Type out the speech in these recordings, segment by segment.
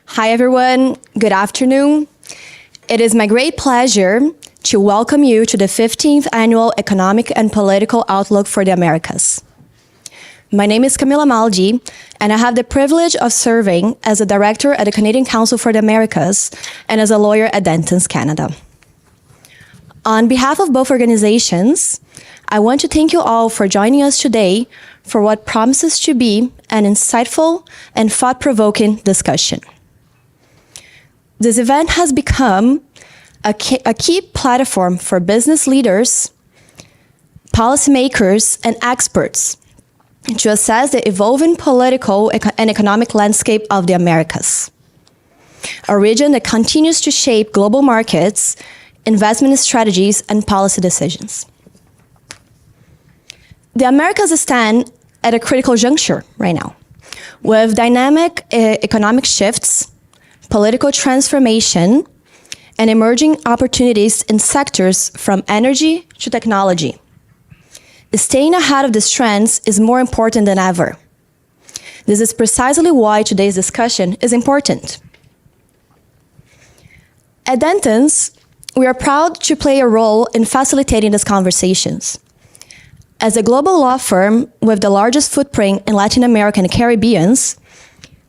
Hi, everyone. Good afternoon. It is my great pleasure to welcome you to the 15th Annual Economic and Political Outlook for the Americas. My name is Camila Maldi, and I have the privilege of serving as a director at the Canadian Council for the Americas and as a lawyer at Dentons Canada. On behalf of both organizations, I want to thank you all for joining us today for what promises to be an insightful and thought-provoking discussion. This event has become a key platform for business leaders, policymakers, and experts to assess the evolving political and economic landscape of the Americas, a region that continues to shape global markets, investment strategies, and policy decisions. The Americas stand at a critical juncture right now, with dynamic economic shifts, political transformation, and emerging opportunities in sectors from energy to technology. Staying ahead of these trends is more important than ever. This is precisely why today's discussion is important. At Dentons, we are proud to play a role in facilitating these conversations. As a global law firm with the largest footprint in Latin America and the Caribbean,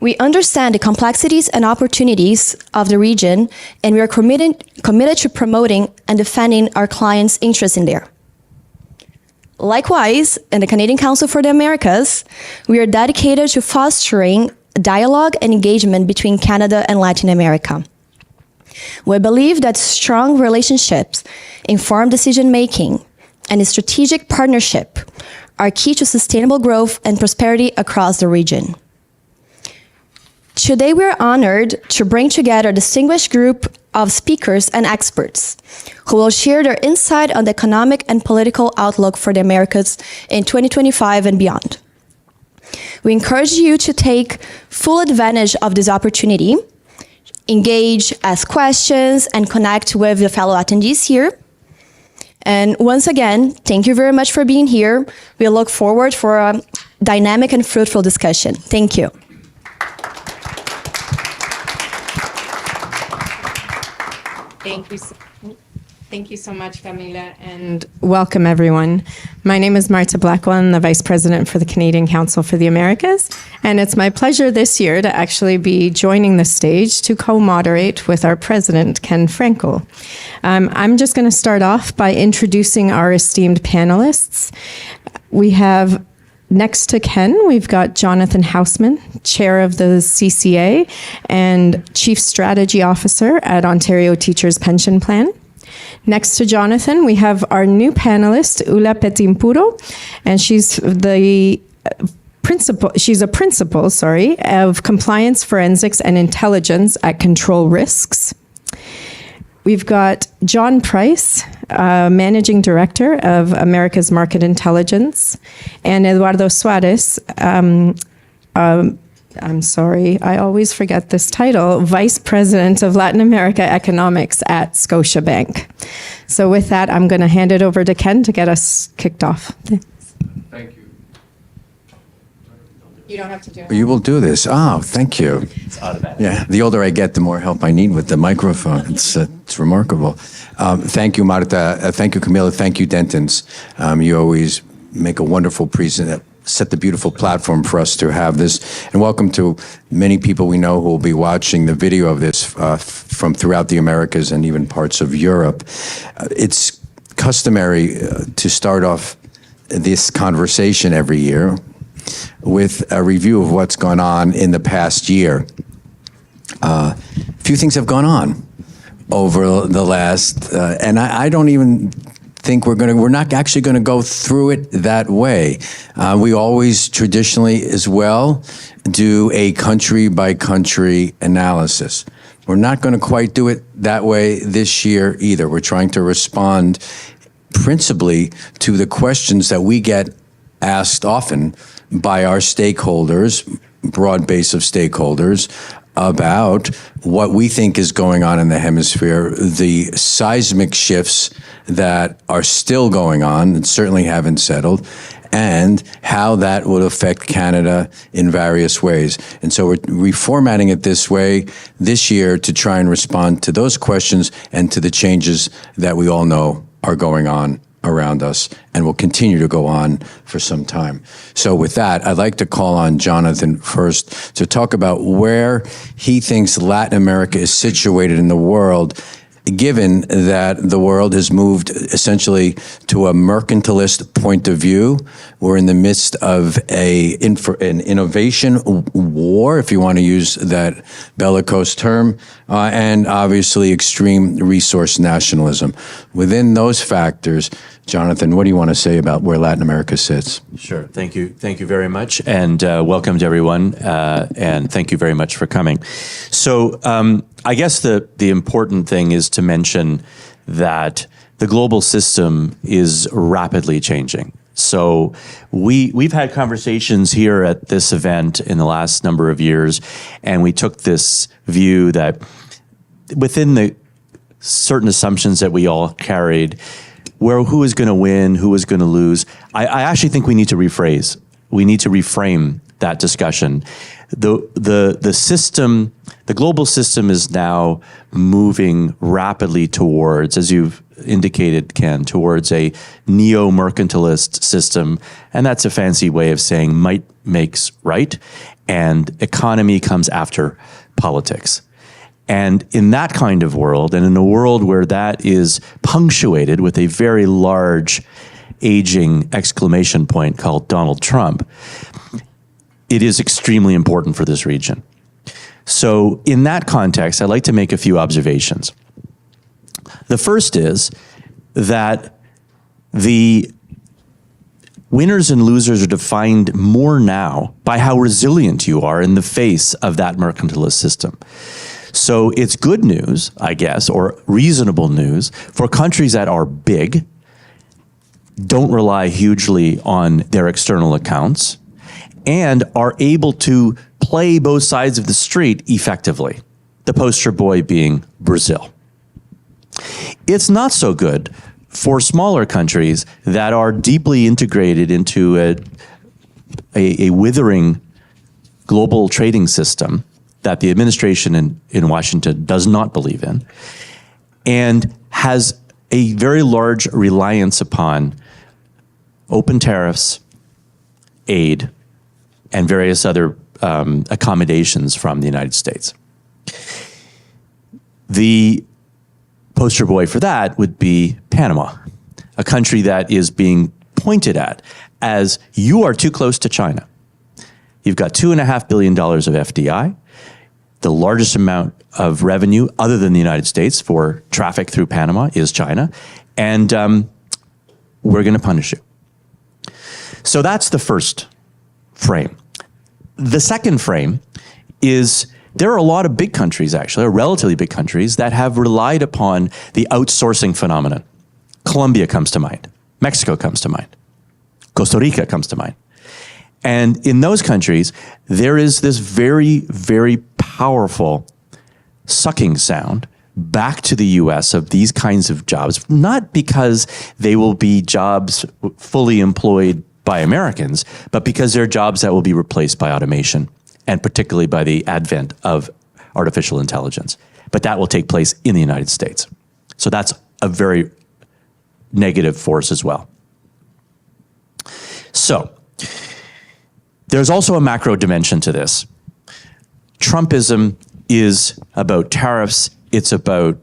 we understand the complexities and opportunities of the region, and we are committed to promoting and defending our clients' interests in there. Likewise, in the Canadian Council for the Americas, we are dedicated to fostering dialogue and engagement between Canada and Latin America. We believe that strong relationships, informed decision-making, and a strategic partnership are key to sustainable growth and prosperity across the region. Today, we are honored to bring together a distinguished group of speakers and experts who will share their insight on the economic and political outlook for the Americas in 2025 and beyond. We encourage you to take full advantage of this opportunity, engage, ask questions, and connect with the fellow attendees here. And once again, thank you very much for being here. We look forward for a dynamic and fruitful discussion. Thank you. Thank you so much, Camila, and welcome everyone. My name is Marta Blackwell. I'm the Vice President for the Canadian Council for the Americas, and it's my pleasure this year to actually be joining the stage to co-moderate with our President, Ken Frankel. I'm just going to start off by introducing our esteemed panelists. We have next to Ken, we've got Jonathan Hausman, Chair of the CCA and Chief Strategy Officer at Ontario Teachers Pension Plan. Next to Jonathan, we have our new panelist, Ula Petimpuro, and she's a principal of Compliance, Forensics, and Intelligence at Control Risks. We've got John Price, Managing Director of America's Market Intelligence, and Eduardo Suarez, I'm sorry, I always forget this title, Vice President of Latin America Economics at Scotiabank. So with that, I'm going to hand it over to Ken to get us kicked off. Thank you. You don't have to do it. You will do this. Oh, thank you. It's automatic. Yeah, the older I get, the more help I need with the microphone. It's remarkable. Thank you, Marta. Thank you, Camila. Thank you, Dentons. You always make a wonderful presentation, set the beautiful platform for us to have this. And welcome to many people we know who will be watching the video of this from throughout the Americas and even parts of Europe. It's customary to start off this conversation every year with a review of what's gone on in the past year. A few things have gone on over the last, and I don't even think we're not actually going to go through it that way. We always traditionally as well do a country by country analysis. We're not going to quite do it that way this year either. We're trying to respond principally to the questions that we get asked often by our stakeholders, broad base of stakeholders, about what we think is going on in the hemisphere, the seismic shifts that are still going on and certainly haven't settled, and how that would affect Canada in various ways. And so we're reformatting it this way this year to try and respond to those questions and to the changes that we all know are going on around us and will continue to go on for some time. So with that, I'd like to call on Jonathan first to talk about where he thinks Latin America is situated in the world, given that the world has moved essentially to a mercantilist point of view. We're in the midst of an innovation war, if you want to use that bellicose term, and obviously extreme resource nationalism. Within those factors, Jonathan, what do you want to say about where Latin America sits? Sure. Thank you. Thank you very much. And welcome to everyone. And thank you very much for coming. So I guess the important thing is to mention that the global system is rapidly changing. So we've had conversations here at this event in the last number of years, and we took this view that within the certain assumptions that we all carried, who is going to win, who is going to lose, I actually think we need to rephrase. We need to reframe that discussion. The system, the global system, is now moving rapidly towards, as you've indicated, Ken, towards a neo-mercantilist system. And that's a fancy way of saying might makes right, and economy comes after politics. And in that kind of world, and in a world where that is punctuated with a very large aging exclamation point called Donald Trump, it is extremely important for this region. So in that context, I'd like to make a few observations. The first is that the winners and losers are defined more now by how resilient you are in the face of that mercantilist system. So it's good news, I guess, or reasonable news for countries that are big, don't rely hugely on their external accounts, and are able to play both sides of the street effectively, the poster boy being Brazil. It's not so good for smaller countries that are deeply integrated into a withering global trading system that the administration in Washington does not believe in, and has a very large reliance upon open tariffs, aid, and various other accommodations from the United States. The poster boy for that would be Panama, a country that is being pointed at as you are too close to China. You've got $2.5 billion of FDI, the largest amount of revenue other than the United States for traffic through Panama is China, and we're going to punish you. So that's the first frame. The second frame is there are a lot of big countries, actually, or relatively big countries, that have relied upon the outsourcing phenomenon. Colombia comes to mind. Mexico comes to mind. Costa Rica comes to mind. And in those countries, there is this very, very powerful sucking sound back to the US of these kinds of jobs, not because they will be jobs fully employed by Americans, but because they're jobs that will be replaced by automation, and particularly by the advent of artificial intelligence. But that will take place in the United States. So that's a very negative force as well. So there's also a macro dimension to this. Trumpism is about tariffs. It's about,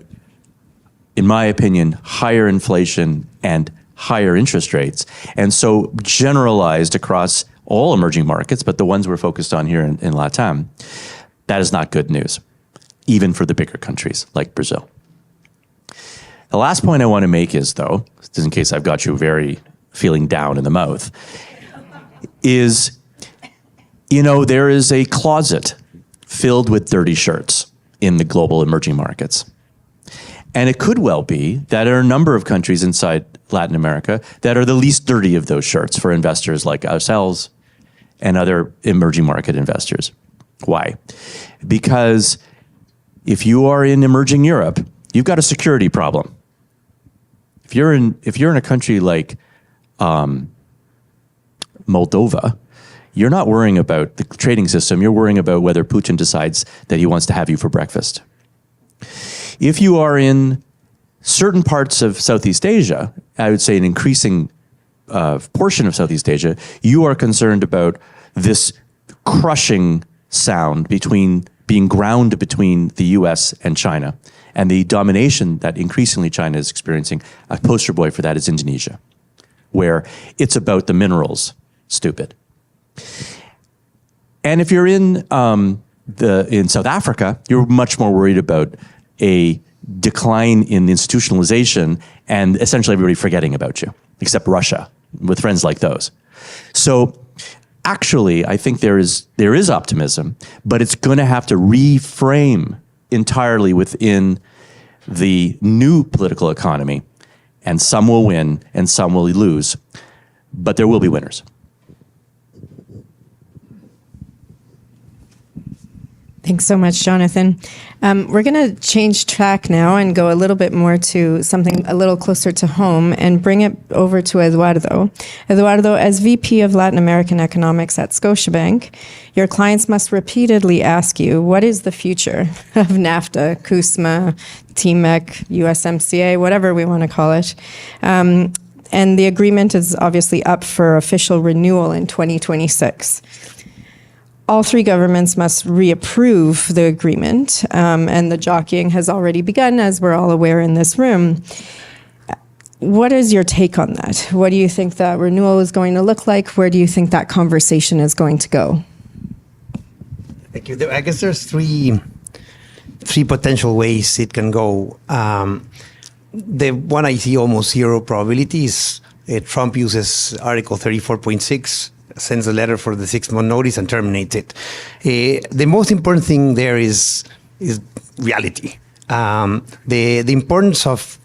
in my opinion, higher inflation and higher interest rates. And so generalized across all emerging markets, but the ones we're focused on here in LATAM, that is not good news, even for the bigger countries like Brazil. The last point I want to make is, though, just in case I've got you very feeling down in the mouth, is, there is a closet filled with dirty shirts in the global emerging markets. And it could well be that there are a number of countries inside Latin America that are the least dirty of those shirts for investors like ourselves and other emerging market investors. Why? Because if you are in emerging Europe, you've got a security problem. If you're in a country like Moldova, you're not worrying about the trading system. You're worrying about whether Putin decides that he wants to have you for breakfast. If you are in certain parts of Southeast Asia, I would say an increasing portion of Southeast Asia, you are concerned about this crushing sound between being ground between the US and China and the domination that increasingly China is experiencing. A poster boy for that is Indonesia, where it's about the minerals, stupid. And if you're in South Africa, you're much more worried about a decline in institutionalization and essentially everybody forgetting about you, except Russia, with friends like those. So actually, I think there is optimism, but it's going to have to reframe entirely within the new political economy, and some will win and some will lose, but there will be winners. Thanks so much, Jonathan. We're going to change track now and go a little bit more to something a little closer to home and bring it over to Eduardo. Eduardo, as VP of Latin American Economics at Scotiabank, your clients must repeatedly ask you, what is the future of NAFTA, CUSMA, TMEC, USMCA, whatever we want to call it? And the agreement is obviously up for official renewal in 2026. All three governments must reapprove the agreement, and the jockeying has already begun, as we're all aware in this room. What is your take on that? What do you think that renewal is going to look like? Where do you think that conversation is going to go? Thank you. I guess there's three potential ways it can go. The one I see almost zero probability is Trump uses Article 34.6, sends a letter for the 6-month notice and terminates it. The most important thing there is reality. The importance of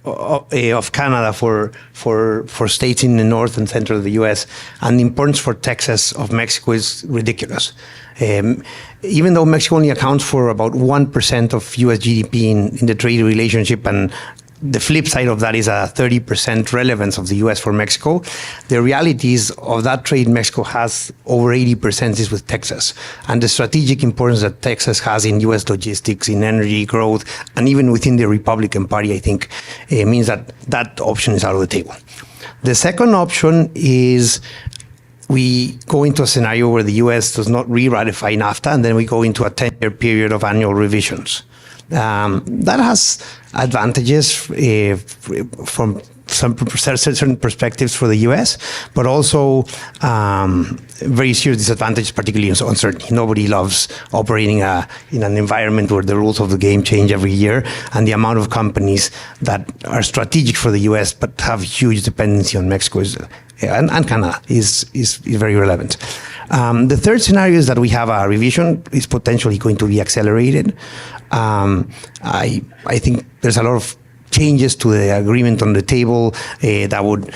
Canada for states in the north and center of the U.S. and the importance for Texas of Mexico is ridiculous. Even though Mexico only accounts for about 1% of U.S. GDP in the trade relationship, and the flip side of that is a 30% relevance of the U.S. for Mexico. The reality is of that trade Mexico has over 80% is with Texas. And the strategic importance that Texas has in U.S. logistics, in energy growth, and even within the Republican Party, I think, means that option is out of the table. The second option is we go into a scenario where the U.S. does not re-ratify NAFTA, and then we go into a 10-year period of annual revisions. That has advantages from some certain perspectives for the U.S., but also very serious disadvantages, particularly in uncertainty. Nobody loves operating in an environment where the rules of the game change every year, and the amount of companies that are strategic for the U.S. but have huge dependency on Mexico and Canada is very relevant. The third scenario is that we have a revision is potentially going to be accelerated. I think there's a lot of changes to the agreement on the table that would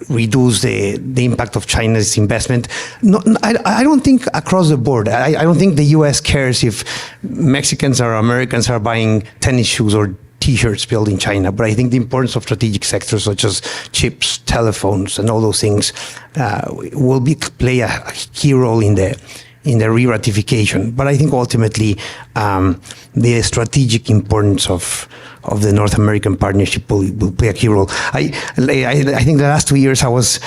reduce the impact of China's investment. No, I don't think across the board. I don't think the U.S. cares if Mexicans or Americans are buying tennis shoes or T-shirts built in China, but I think the importance of strategic sectors such as chips, telephones, and all those things will play a key role in the re-ratification. But I think ultimately the strategic importance of the North American partnership will play a key role. I think the last 2 years I was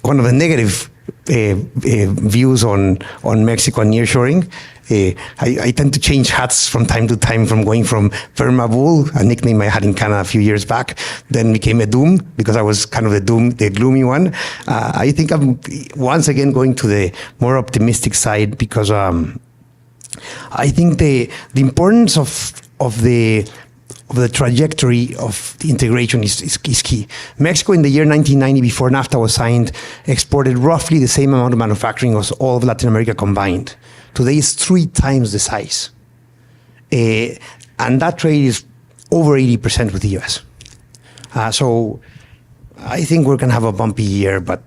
one of the negative views on Mexico and nearshoring. I tend to change hats from time to time, from going from Verma Bull, a nickname I had in Canada a few years back, then became a Doom because I was kind of the gloomy one. I think I'm once again going to the more optimistic side because I think the importance of the trajectory of the integration is key. Mexico in the year 1990, before NAFTA was signed, exported roughly the same amount of manufacturing as all of Latin America combined. Today it's 3 times the size. And that trade is over 80% with the US. So I think we're going to have a bumpy year, but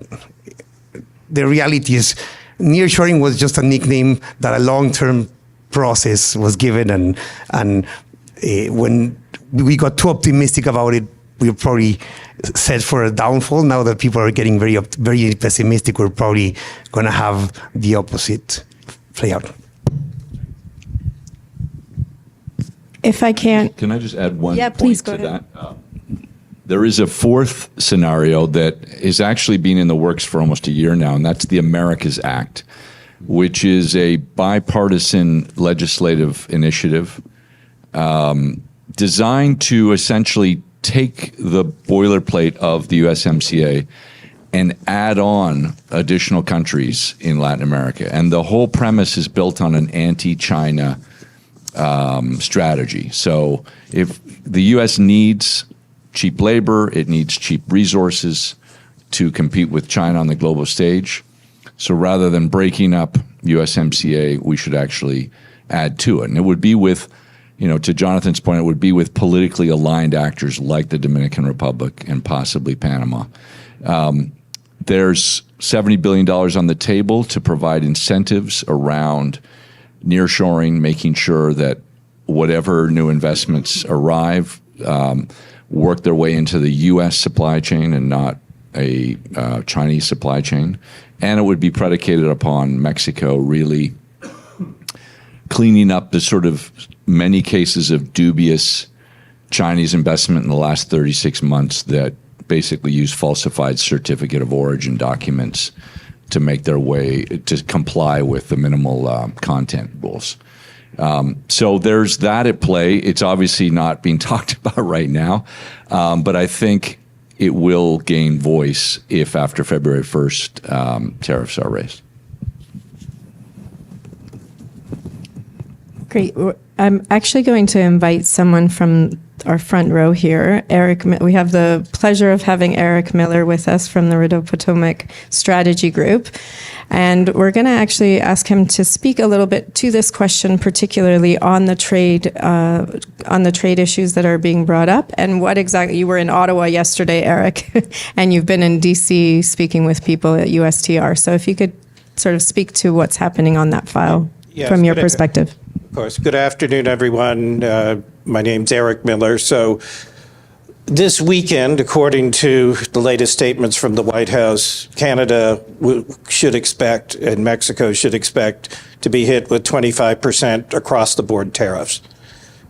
the reality is nearshoring was just a nickname that a long-term process was given, and when we got too optimistic about it we're probably set for a downfall. Now that people are getting very pessimistic, we're probably going to have the opposite play out. If I can't, Can I just add one Yeah, point please to go ahead. that? There is a fourth scenario that is actually been in the works for almost a year now, and that's the Americas Act, which is a bipartisan legislative initiative designed to essentially take the boilerplate of the USMCA and add on additional countries in Latin America. And the whole premise is built on an anti-China strategy. So if the U.S. needs cheap labor, it needs cheap resources to compete with China on the global stage. So rather than breaking up USMCA, we should actually add to it. And it would be with, to Jonathan's point, it would be with politically aligned actors like the Dominican Republic and possibly Panama. There's $70 billion on the table to provide incentives around nearshoring, making sure that whatever new investments arrive work their way into the U.S. supply chain and not a Chinese supply chain. And it would be predicated upon Mexico really cleaning up the sort of many cases of dubious Chinese investment in the last 36 months that basically use falsified certificate of origin documents to make their way to comply with the minimal content rules. So there's that at play. It's obviously not being talked about right now, but I think it will gain voice if after February 1st tariffs are raised. great. I'm actually going to invite someone from our front row here. We have the pleasure of having Eric Miller with us from the Rideau Potomac Strategy Group. And we're going to actually ask him to speak a little bit to this question, particularly on the trade issues that are being brought up. And what exactly, you were in Ottawa yesterday, Eric, and you've been in DC speaking with people at USTR. So if you could sort of speak to what's happening on that file from your perspective. Of course. Good afternoon, everyone. My name's Eric Miller. So this weekend, according to the latest statements from the White House, Canada should expect and Mexico should expect to be hit with 25% across the board tariffs.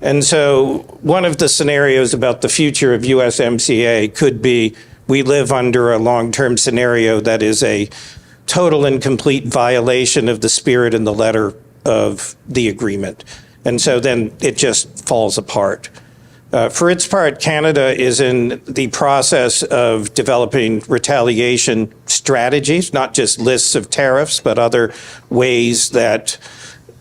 And so one of the scenarios about the future of USMCA could be we live under a long-term scenario that is a total and complete violation of the spirit and the letter of the agreement. And so then it just falls apart. For its part, Canada is in the process of developing retaliation strategies, not just lists of tariffs, but other ways that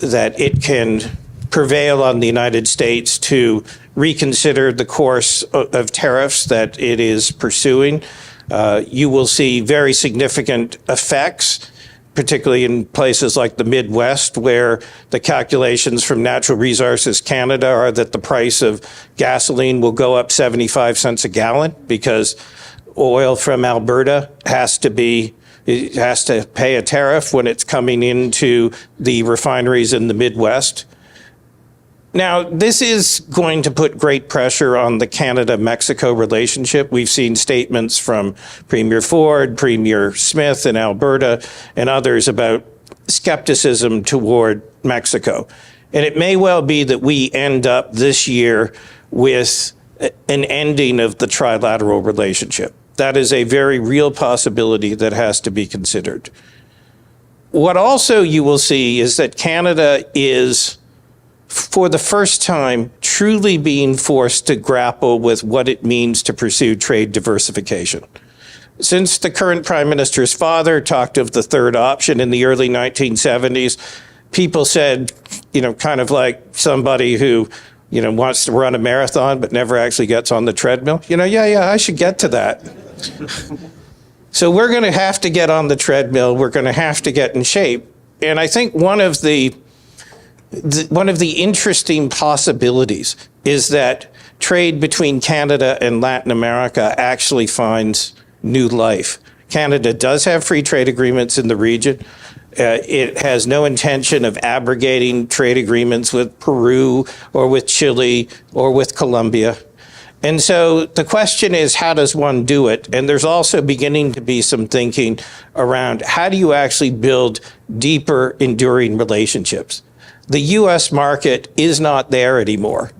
it can prevail on the United States to reconsider the course of tariffs that it is pursuing. You will see very significant effects, particularly in places like the Midwest, where the calculations from Natural Resources Canada are that the price of gasoline will go up 75 cents a gallon because oil from Alberta has to pay a tariff when it's coming into the refineries in the Midwest. Now, this is going to put great pressure on the Canada-Mexico relationship. We've seen statements from Premier Ford, Premier Smith in Alberta, and others about skepticism toward Mexico. And it may well be that we end up this year with an ending of the trilateral relationship. That is a very real possibility that has to be considered. What also you will see is that Canada is, for the first time, truly being forced to grapple with what it means to pursue trade diversification. Since the current prime minister's father talked of the third option in the early 1970s, people said, kind of like somebody who, wants to run a marathon but never actually gets on the treadmill. I should get to that. So we're going to have to get on the treadmill. We're going to have to get in shape. And I think one of the interesting possibilities is that trade between Canada and Latin America actually finds new life. Canada does have free trade agreements in the region. It has no intention of abrogating trade agreements with Peru or with Chile or with Colombia. And so the question is, how does one do it? And there's also beginning to be some thinking around how do you actually build deeper, enduring relationships? The U.S. market is not there anymore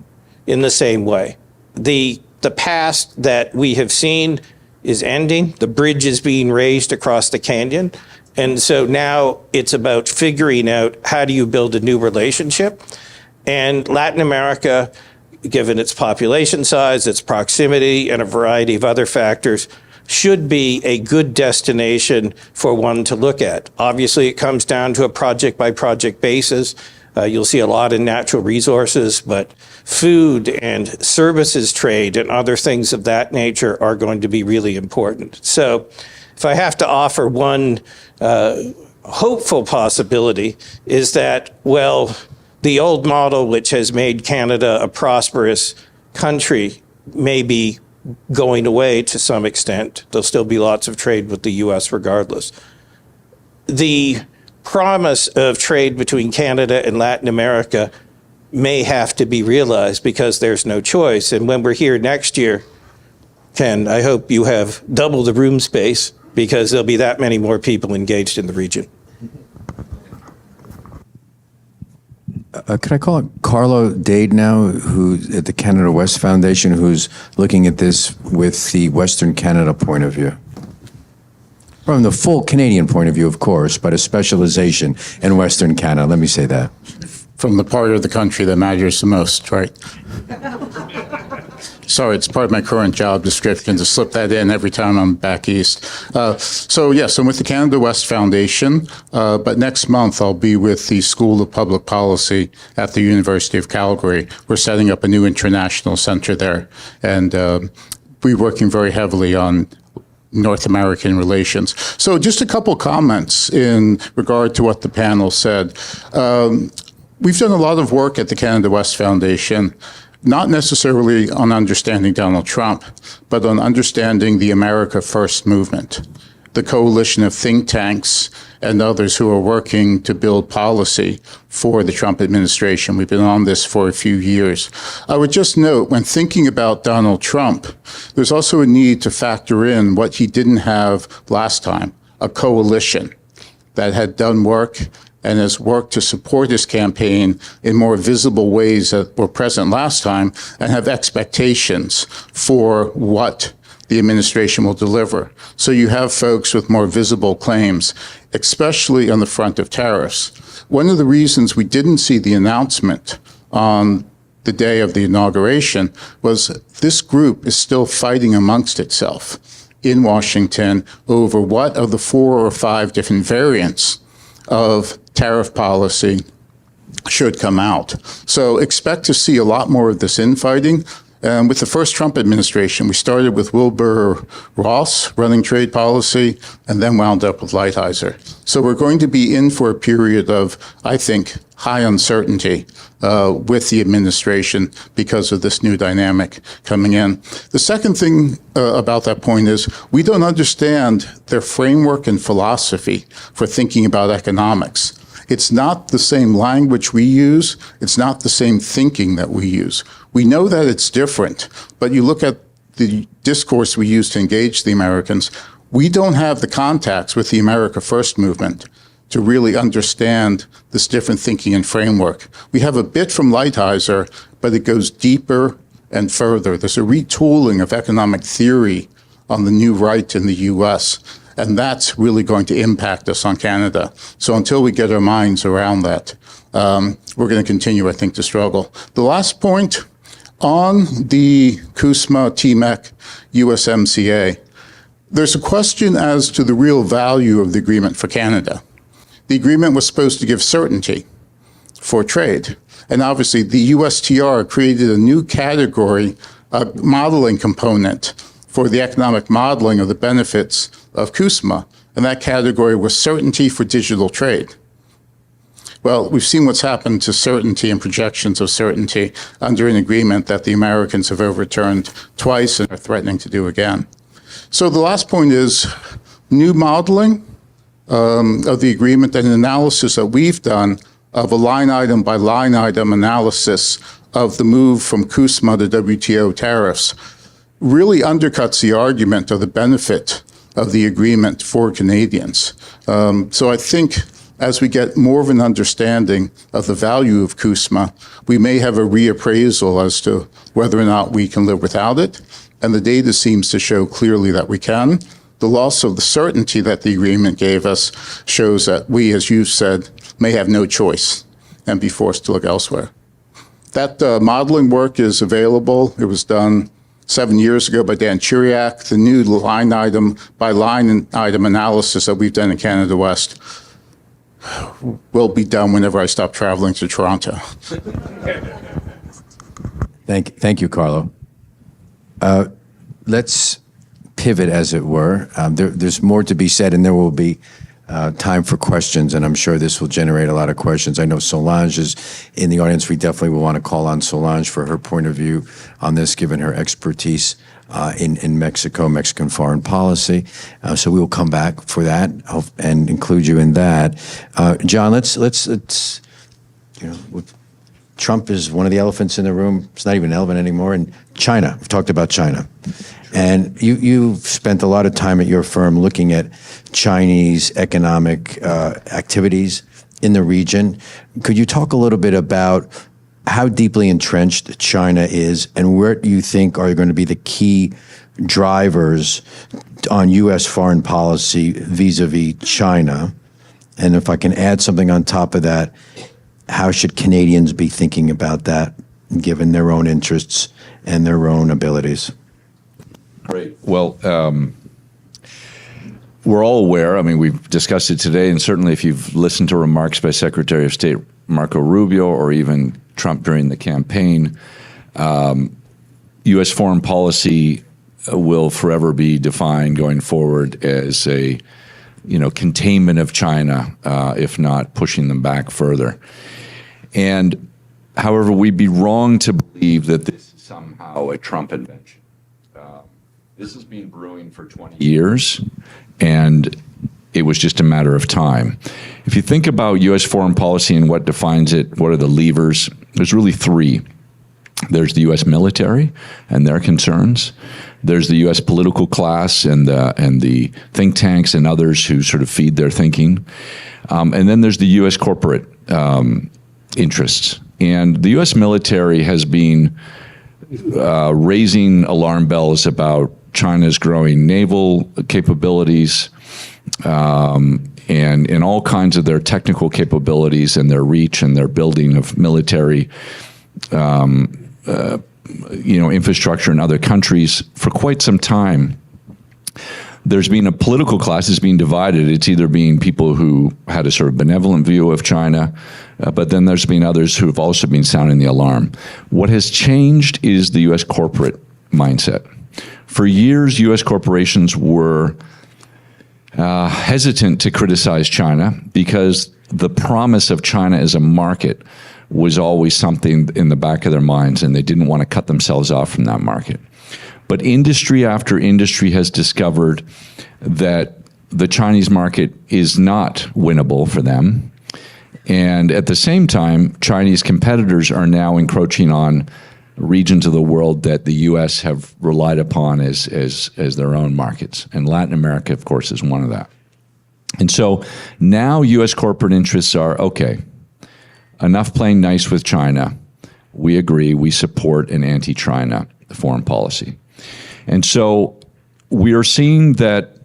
in the same way. The past that we have seen is ending. The bridge is being raised across the canyon. And so now it's about figuring out how do you build a new relationship. And Latin America, given its population size, its proximity, and a variety of other factors, should be a good destination for one to look at. Obviously, it comes down to a project-by-project basis. You'll see a lot in natural resources, but food and services trade and other things of that nature are going to be really important. So if I have to offer one hopeful possibility is that, well, the old model, which has made Canada a prosperous country, may be going away to some extent. There'll still be lots of trade with the U.S. regardless. The promise of trade between Canada and Latin America may have to be realized because there's no choice. And when we're here next year, Ken, I hope you have double the room space because there'll be that many more people engaged in the region. Could I call it Carlo Dade now, who at the Canada West Foundation, who's looking at this with the Western Canada point of view? From the full Canadian point of view, of course, but a specialization in Western Canada. Let me say that. From the part of the country that matters the most, right? Sorry, it's part of my current job description to slip that in every time I'm back east. So yes, I'm with the Canada West Foundation, but next month I'll be with the School of Public Policy at the University of Calgary. We're setting up a new international center there, and we're working very heavily on North American relations. So just a couple comments in regard to what the panel said. We've done a lot of work at the Canada West Foundation, not necessarily on understanding Donald Trump, but on understanding the America First movement, the coalition of think tanks and others who are working to build policy for the Trump administration. We've been on this for a few years. I would just note, when thinking about Donald Trump, there's also a need to factor in what he didn't have last time, a coalition that had done work and has worked to support his campaign in more visible ways that were present last time and have expectations for what the administration will deliver. So you have folks with more visible claims, especially on the front of tariffs. One of the reasons we didn't see the announcement on the day of the inauguration was this group is still fighting amongst itself in Washington over what of the 4 or 5 different variants of tariff policy should come out. So expect to see a lot more of this infighting. With the first Trump administration, we started with Wilbur Ross running trade policy and then wound up with Lighthizer. So we're going to be in for a period of, I think, high uncertainty with the administration because of this new dynamic coming in. The second thing about that point is we don't understand their framework and philosophy for thinking about economics. It's not the same language we use. It's not the same thinking that we use. We know that it's different, but you look at the discourse we use to engage the Americans, we don't have the contacts with the America First movement to really understand this different thinking and framework. We have a bit from Lighthizer, but it goes deeper and further. There's a retooling of economic theory on the new right in the U.S., and that's really going to impact us on Canada. So until we get our minds around that, we're going to continue, I think, to struggle. The last point on the CUSMA, TMEC, USMCA, there's a question as to the real value of the agreement for Canada. The agreement was supposed to give certainty for trade. And obviously, the USTR created a new category, a modeling component for the economic modeling of the benefits of CUSMA, and that category was certainty for digital trade. Well, we've seen what's happened to certainty and projections of certainty under an agreement that the Americans have overturned twice and are threatening to do again. So the last point is new modeling of the agreement and an analysis that we've done of a line item by line item analysis of the move from CUSMA to WTO tariffs really undercuts the argument of the benefit of the agreement for Canadians. So I think as we get more of an understanding of the value of CUSMA, we may have a reappraisal as to whether or not we can live without it. And the data seems to show clearly that we can. The loss of the certainty that the agreement gave us shows that we, as you said, may have no choice and be forced to look elsewhere. That modeling work is available. It was done 7 years ago by Dan Chiriak. The new line item by line item analysis that we've done in Canada West will be done whenever I stop traveling to Toronto. Thank you, Carlo. Let's pivot, as it were. There's more to be said, and there will be time for questions, and I'm sure this will generate a lot of questions. I know Solange is in the audience. We definitely will want to call on Solange for her point of view on this, given her expertise in Mexico, Mexican foreign policy. So we will come back for that and include you in that. John, let's Trump is one of the elephants in the room. It's not even an elephant anymore. And China, we've talked about China. And you've spent a lot of time at your firm looking at Chinese economic activities in the region. Could you talk a little bit about how deeply entrenched China is and where do you think are going to be the key drivers on U.S. foreign policy vis-a-vis China? And if I can add something on top of that, how should Canadians be thinking about that, given their own interests and their own abilities? Great. Well, we're all aware, I mean, we've discussed it today, and certainly if you've listened to remarks by Secretary of State Marco Rubio or even Trump during the campaign, U.S. foreign policy will forever be defined going forward as a, containment of China, if not pushing them back further. And however, we'd be wrong to believe that this is somehow a Trump invention. This has been brewing for 20 years, and it was just a matter of time. If you think about U.S. foreign policy and what defines it, what are the levers, there's really three. There's the U.S. military and their concerns. There's the U.S. political class and the think tanks and others who sort of feed their thinking. And then there's the U.S. corporate interests. And the U.S. military has been raising alarm bells about China's growing naval capabilities and all kinds of their technical capabilities and their reach and their building of military infrastructure in other countries for quite some time. There's been a political class that's being divided. It's either being people who had a sort of benevolent view of China, but then there's been others who have also been sounding the alarm. What has changed is the U.S. corporate mindset. For years, U.S. corporations were hesitant to criticize China because the promise of China as a market was always something in the back of their minds, and they didn't want to cut themselves off from that market. But industry after industry has discovered that the Chinese market is not winnable for them. And at the same time, Chinese competitors are now encroaching on regions of the world that the U.S. have relied upon as their own markets. And Latin America, of course, is one of that. And so now U.S. corporate interests are, okay, enough playing nice with China. We agree, we support an anti-China foreign policy. And so we are seeing that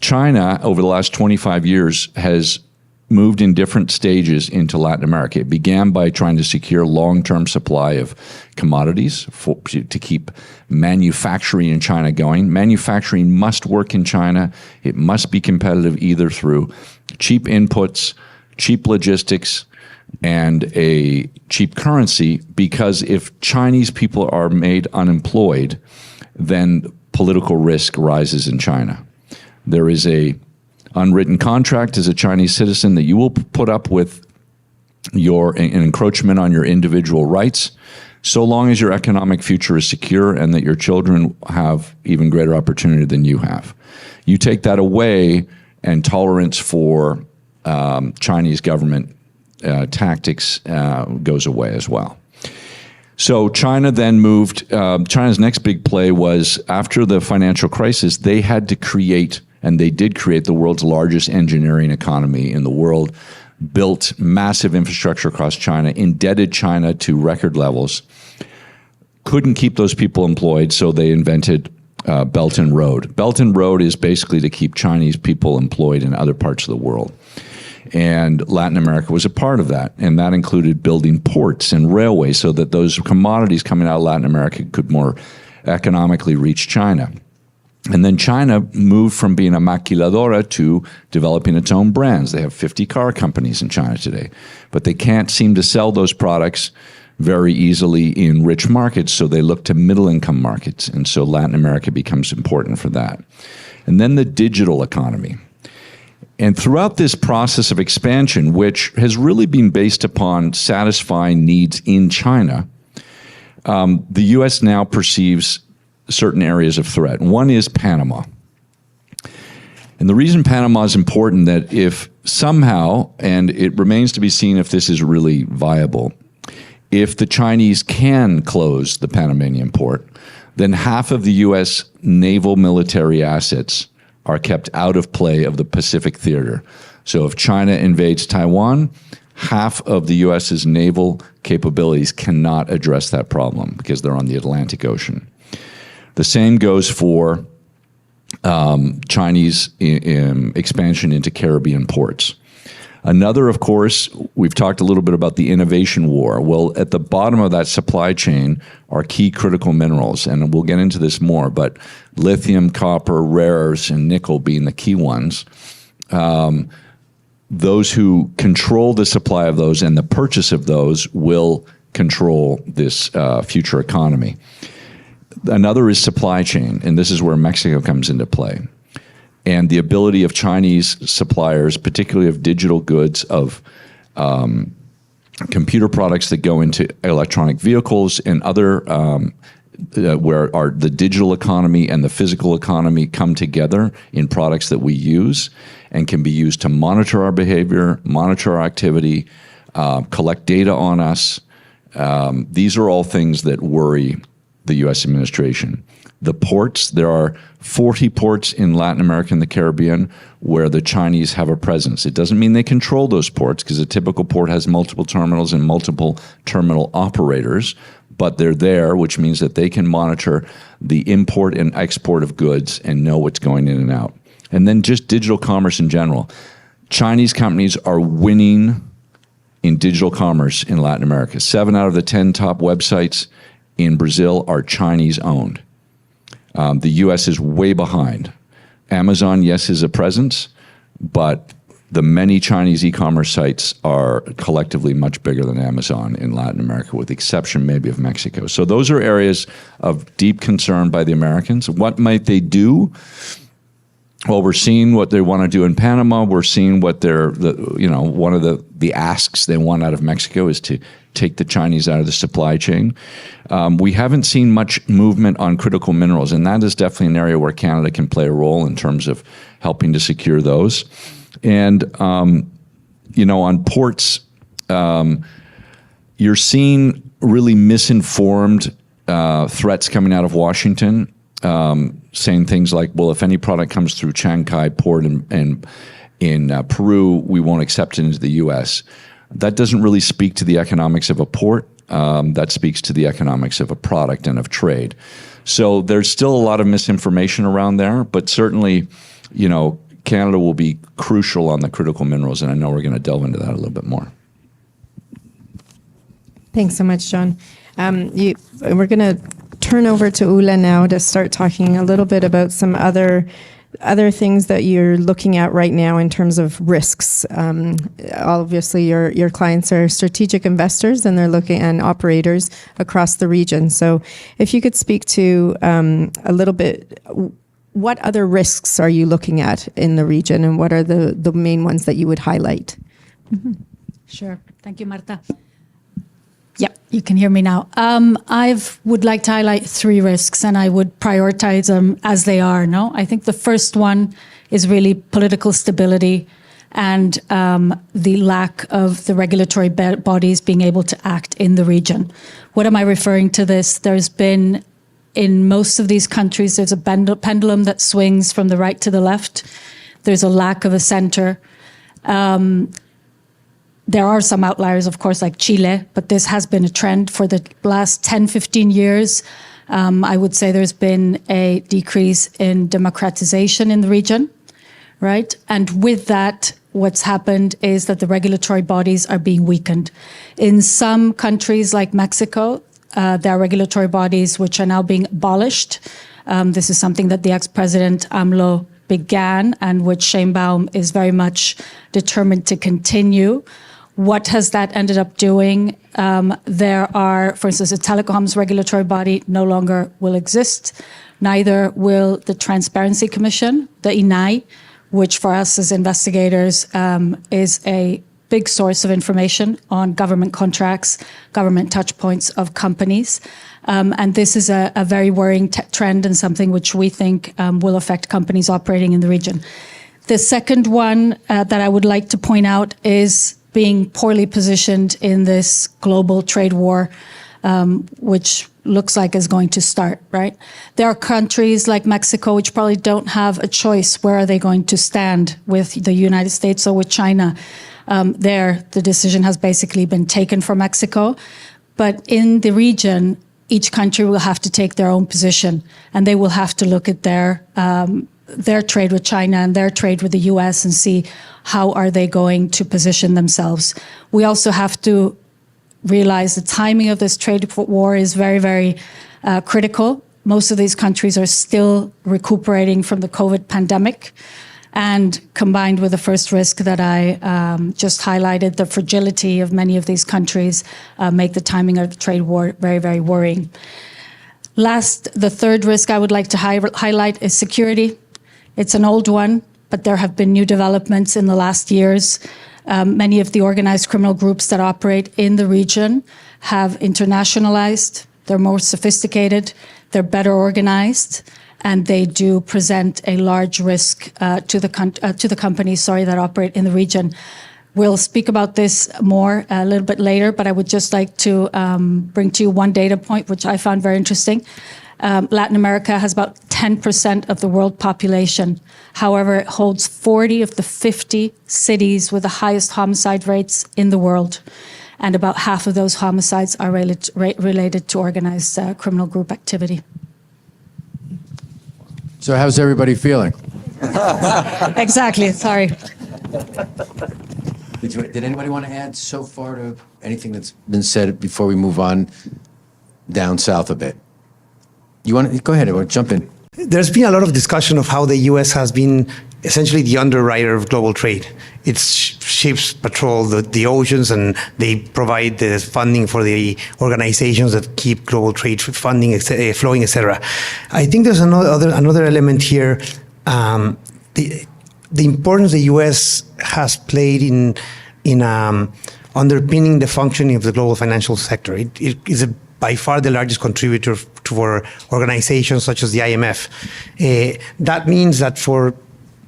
China, over the last 25 years, has moved in different stages into Latin America. It began by trying to secure long-term supply of commodities to keep manufacturing in China going. Manufacturing must work in China. It must be competitive either through cheap inputs, cheap logistics, and a cheap currency, because if Chinese people are made unemployed, then political risk rises in China. There is a unwritten contract as a Chinese citizen that you will put up with an encroachment on your individual rights, so long as your economic future is secure and that your children have even greater opportunity than you have. You take that away, and tolerance for Chinese government tactics goes away as well. So China then moved, China's next big play was after the financial crisis, they had to create, and they did create, the world's largest engineering economy in the world, built massive infrastructure across China, indebted China to record levels, couldn't keep those people employed, so they invented Belt and Road. Belt and Road is basically to keep Chinese people employed in other parts of the world. And Latin America was a part of that. And that included building ports and railways so that those commodities coming out of Latin America could more economically reach China. And then China moved from being a maquiladora to developing its own brands. They have 50 car companies in China today, but they can't seem to sell those products very easily in rich markets, so they look to middle-income markets. And so Latin America becomes important for that. And then the digital economy. And throughout this process of expansion, which has really been based upon satisfying needs in China, the U.S. now perceives certain areas of threat. One is Panama. And the reason Panama is important that if somehow, and it remains to be seen if this is really viable, if the Chinese can close the Panamanian port, then half of the U.S. naval military assets are kept out of play of the Pacific theater. So if China invades Taiwan, half of the U.S.'s naval capabilities cannot address that problem because they're on the Atlantic Ocean. The same goes for Chinese expansion into Caribbean ports. Another, of course, we've talked a little bit about the innovation war. Well, at the bottom of that supply chain are key critical minerals, and we'll get into this more, but lithium, copper, rare earths, and nickel being the key ones. Those who control the supply of those and the purchase of those will control this future economy. Another is supply chain, and this is where Mexico comes into play. And the ability of Chinese suppliers, particularly of digital goods, of computer products that go into electronic vehicles and other, where the digital economy and the physical economy come together in products that we use and can be used to monitor our behavior, monitor our activity, collect data on us. These are all things that worry the U.S. administration. The ports, there are 40 ports in Latin America and the Caribbean where the Chinese have a presence. It doesn't mean they control those ports because a typical port has multiple terminals and multiple terminal operators, but they're there, which means that they can monitor the import and export of goods and know what's going in and out. And then just digital commerce in general. Chinese companies are winning in digital commerce in Latin America. 7 out of the 10 top websites in Brazil are Chinese owned. The U.S. is way behind. Amazon, yes, is a presence, but the many Chinese e-commerce sites are collectively much bigger than Amazon in Latin America, with the exception maybe of Mexico. So those are areas of deep concern by the Americans. What might they do? Well, we're seeing what they want to do in Panama. We're seeing what one of the asks they want out of Mexico is to take the Chinese out of the supply chain. We haven't seen much movement on critical minerals, and that is definitely an area where Canada can play a role in terms of helping to secure those. And, on ports, you're seeing really misinformed threats coming out of Washington, saying things like, well, if any product comes through Chancay port in Peru, we won't accept it into the U.S. That doesn't really speak to the economics of a port. That speaks to the economics of a product and of trade. So there's still a lot of misinformation around there, but certainly, Canada will be crucial on the critical minerals, and I know we're going to delve into that a little bit more. Thanks so much, John. We're going to turn over to Ula now to start talking a little bit about some other things that you're looking at right now in terms of risks. Obviously, your clients are strategic investors, and they're looking and operators across the region. So, if you could speak to a little bit, what other risks are you looking at in the region, and what are the main ones that you would highlight? Mm-hmm. Sure. Thank you, Marta. Yep, you can hear me now. I would like to highlight 3 risks, and I would prioritize them as they are. No, I think the first one is really political stability. and the lack of the regulatory bodies being able to act in the region. What am I referring to this? There's been, in most of these countries, there's a pendulum that swings from the right to the left. There's a lack of a center. There are some outliers, of course, like Chile, but this has been a trend for the last 10, 15 years. I would say there's been a decrease in democratization in the region, right? And with that, what's happened is that the regulatory bodies are being weakened. In some countries like Mexico, there are regulatory bodies which are now being abolished. This is something that the ex-president AMLO began and which Sheinbaum is very much determined to continue. What has that ended up doing? There are, for instance, a telecoms regulatory body no longer will exist. Neither will the Transparency Commission, the INAI, which for us as investigators is a big source of information on government contracts, government touch points of companies. And this is a very worrying trend and something which we think will affect companies operating in the region. The second one that I would like to point out is being poorly positioned in this global trade war, which looks like is going to start, right? There are countries like Mexico which probably don't have a choice. Where are they going to stand with the United States or with China? There, the decision has basically been taken for Mexico. But in the region, each country will have to take their own position, and they will have to look at their trade with China and their trade with the US and see how are they going to position themselves. We also have to realize the timing of this trade war is very, very critical. Most of these countries are still recuperating from the COVID pandemic. And combined with the first risk that I just highlighted, the fragility of many of these countries make the timing of the trade war very, very worrying. Last, the third risk I would like to highlight is security. It's an old one, but there have been new developments in the last years. Many of the organized criminal groups that operate in the region have internationalized. They're more sophisticated, they're better organized, and they do present a large risk to the companies that operate in the region. We'll speak about this more a little bit later, but I would just like to bring to you one data point, which I found very interesting. Latin America has about 10% of the world population. However, it holds 40 of the 50 cities with the highest homicide rates in the world. And about half of those homicides are related to organized criminal group activity. So how's everybody feeling? Exactly, sorry. Did anybody want to add so far to anything that's been said before we move on down south a bit? You want to go ahead, Edward, jump in. There's been a lot of discussion of how the U.S. has been essentially the underwriter of global trade. Its ships patrol the oceans, and they provide the funding for the organizations that keep global trade funding flowing, etc. I think there's another element here. The importance the U.S. has played in underpinning the functioning of the global financial sector. It is by far the largest contributor to organizations such as the IMF. That means that for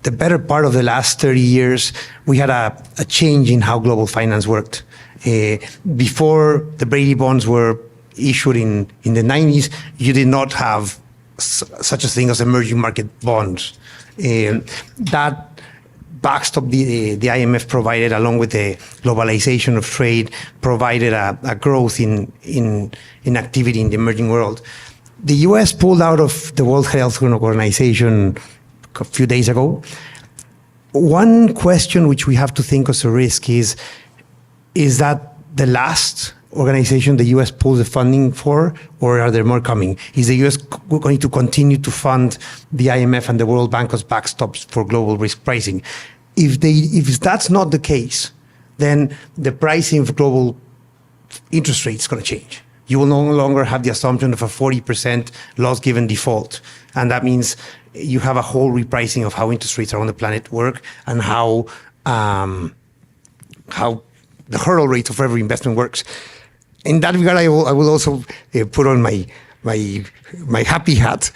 the better part of the last 30 years, we had a change in how global finance worked. Before the Brady bonds were issued in the 90s, you did not have such a thing as emerging market bonds. That backstop the IMF provided, along with the globalization of trade, provided a growth in activity in the emerging world. The US pulled out of the World Health Organization a few days ago. One question which we have to think as a risk is that the last organization the US pulls the funding for, or are there more coming? Is the US going to continue to fund the IMF and the World Bank as backstops for global risk pricing? If that's not the case, then the pricing of global interest rates is going to change. You will no longer have the assumption of a 40% loss given default. And that means you have a whole repricing of how interest rates around the planet work and how the hurdle rate of every investment works. In that regard, I will also put on my my happy hat,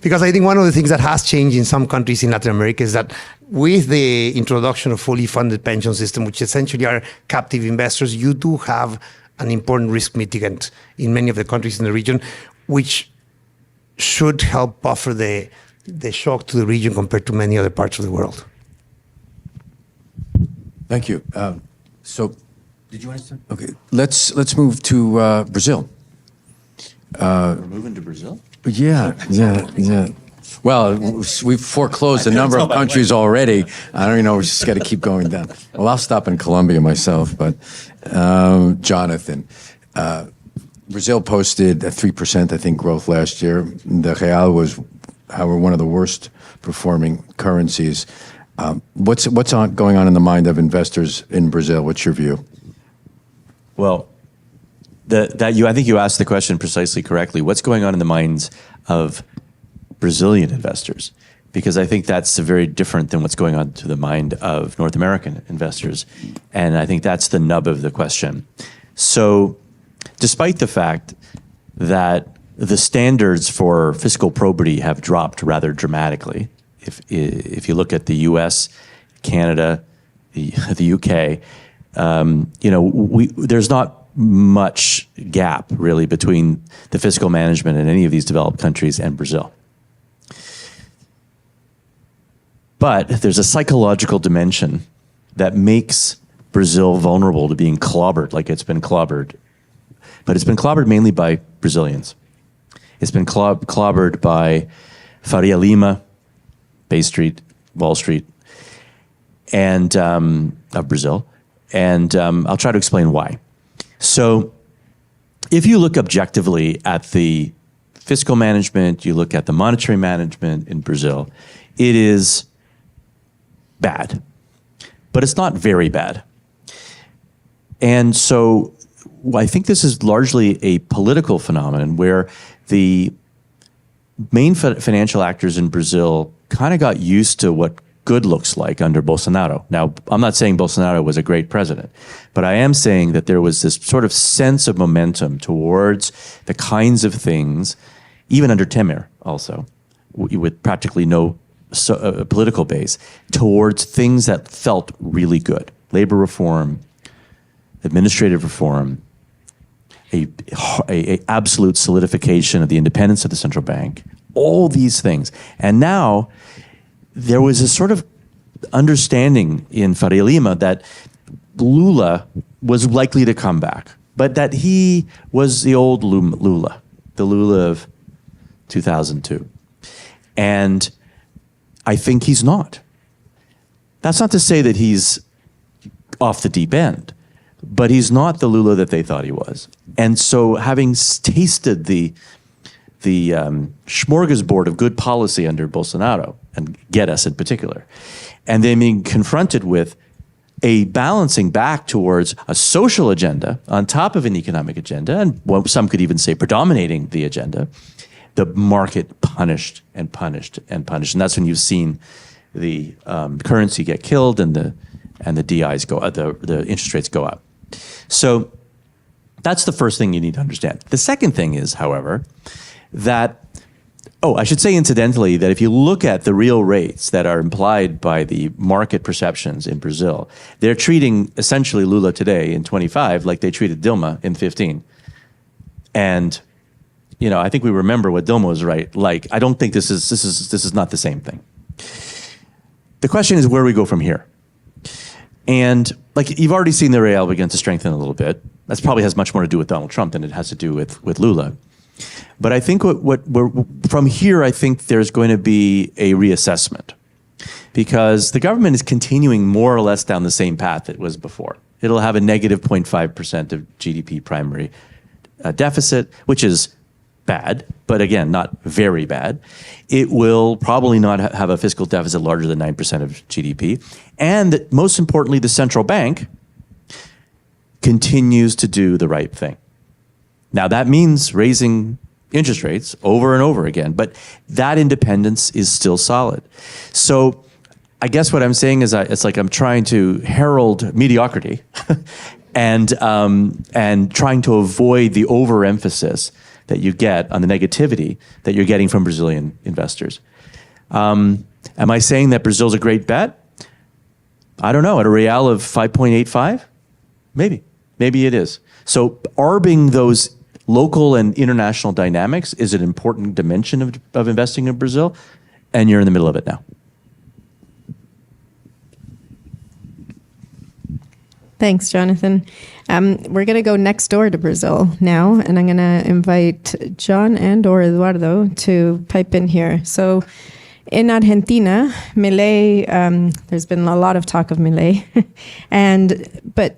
because I think one of the things that has changed in some countries in Latin America is that with the introduction of fully funded pension system, which essentially are captive investors, you do have an important risk mitigant in many of the countries in the region, which should help buffer the shock to the region compared to many other parts of the world. Thank you. So, did you want to start? Okay, let's move to Brazil. We're moving to Brazil? Yeah. Well, we've foreclosed a number of countries already. I don't even know. We just got to keep going down. Well, I'll stop in Colombia myself, but Jonathan, Brazil posted a 3%, I think, growth last year. The real was, however, one of the worst performing currencies. What's going on in the mind of investors in Brazil? What's your view? Well, I think you asked the question precisely correctly. What's going on in the minds of Brazilian investors? Because I think that's very different than what's going on to the mind of North American investors. And I think that's the nub of the question. So despite the fact that the standards for fiscal probity have dropped rather dramatically, if you look at the US, Canada, the UK, there's not much gap really between the fiscal management in any of these developed countries and Brazil. But there's a psychological dimension that makes Brazil vulnerable to being clobbered like it's been clobbered. But it's been clobbered mainly by Brazilians. It's been clobbered by Faria Lima, Bay Street, Wall Street, and of Brazil. And I'll try to explain why. So if you look objectively at the fiscal management, you look at the monetary management in Brazil, it is bad, but it's not very bad. And so I think this is largely a political phenomenon where the main financial actors in Brazil kind of got used to what good looks like under Bolsonaro. Now, I'm not saying Bolsonaro was a great president, but I am saying that there was this sort of sense of momentum towards the kinds of things, even under Temer also, with practically no political base, towards things that felt really good. Labor reform, administrative reform, a absolute solidification of the independence of the central bank, all these things. And now there was a sort of understanding in Faria Lima that Lula was likely to come back, but that he was the old Lula, the Lula of 2002. And I think he's not. That's not to say that he's off the deep end, but he's not the Lula that they thought he was. And so having tasted the smorgasbord of good policy under Bolsonaro, and Guedes in particular, and then being confronted with a balancing back towards a social agenda on top of an economic agenda, and some could even say predominating the agenda, the market punished and punished and punished. And that's when you've seen the currency get killed and the DIs go up, the interest rates go up. So that's the first thing you need to understand. The second thing is, however, that, I should say incidentally that if you look at the real rates that are implied by the market perceptions in Brazil, they're treating essentially Lula today in 25 like they treated Dilma in 15. And, I think we remember what Dilma was like. I don't think this is not the same thing. The question is where we go from here. And you've already seen the real begin to strengthen a little bit. That probably has much more to do with Donald Trump than it has to do with Lula. But I think from here, I think there's going to be a reassessment because the government is continuing more or less down the same path it was before. It'll have a negative 0.5% of GDP primary deficit, which is bad, but again, not very bad. It will probably not have a fiscal deficit larger than 9% of GDP. And most importantly, the central bank continues to do the right thing. Now, that means raising interest rates over and over again, but that independence is still solid. So I guess what I'm saying is it's like I'm trying to herald mediocrity and trying to avoid the overemphasis that you get, on the negativity that you're getting from Brazilian investors. Am I saying that Brazil's a great bet? I don't know. At a real of 5.85? Maybe. Maybe it is. So arbing those local and international dynamics is an important dimension of investing in Brazil, and you're in the middle of it now. Thanks, Jonathan. We're going to go next door to Brazil now, and I'm going to invite John and or Eduardo to pipe in here. So in Argentina, Milei, there's been a lot of talk of Milei, but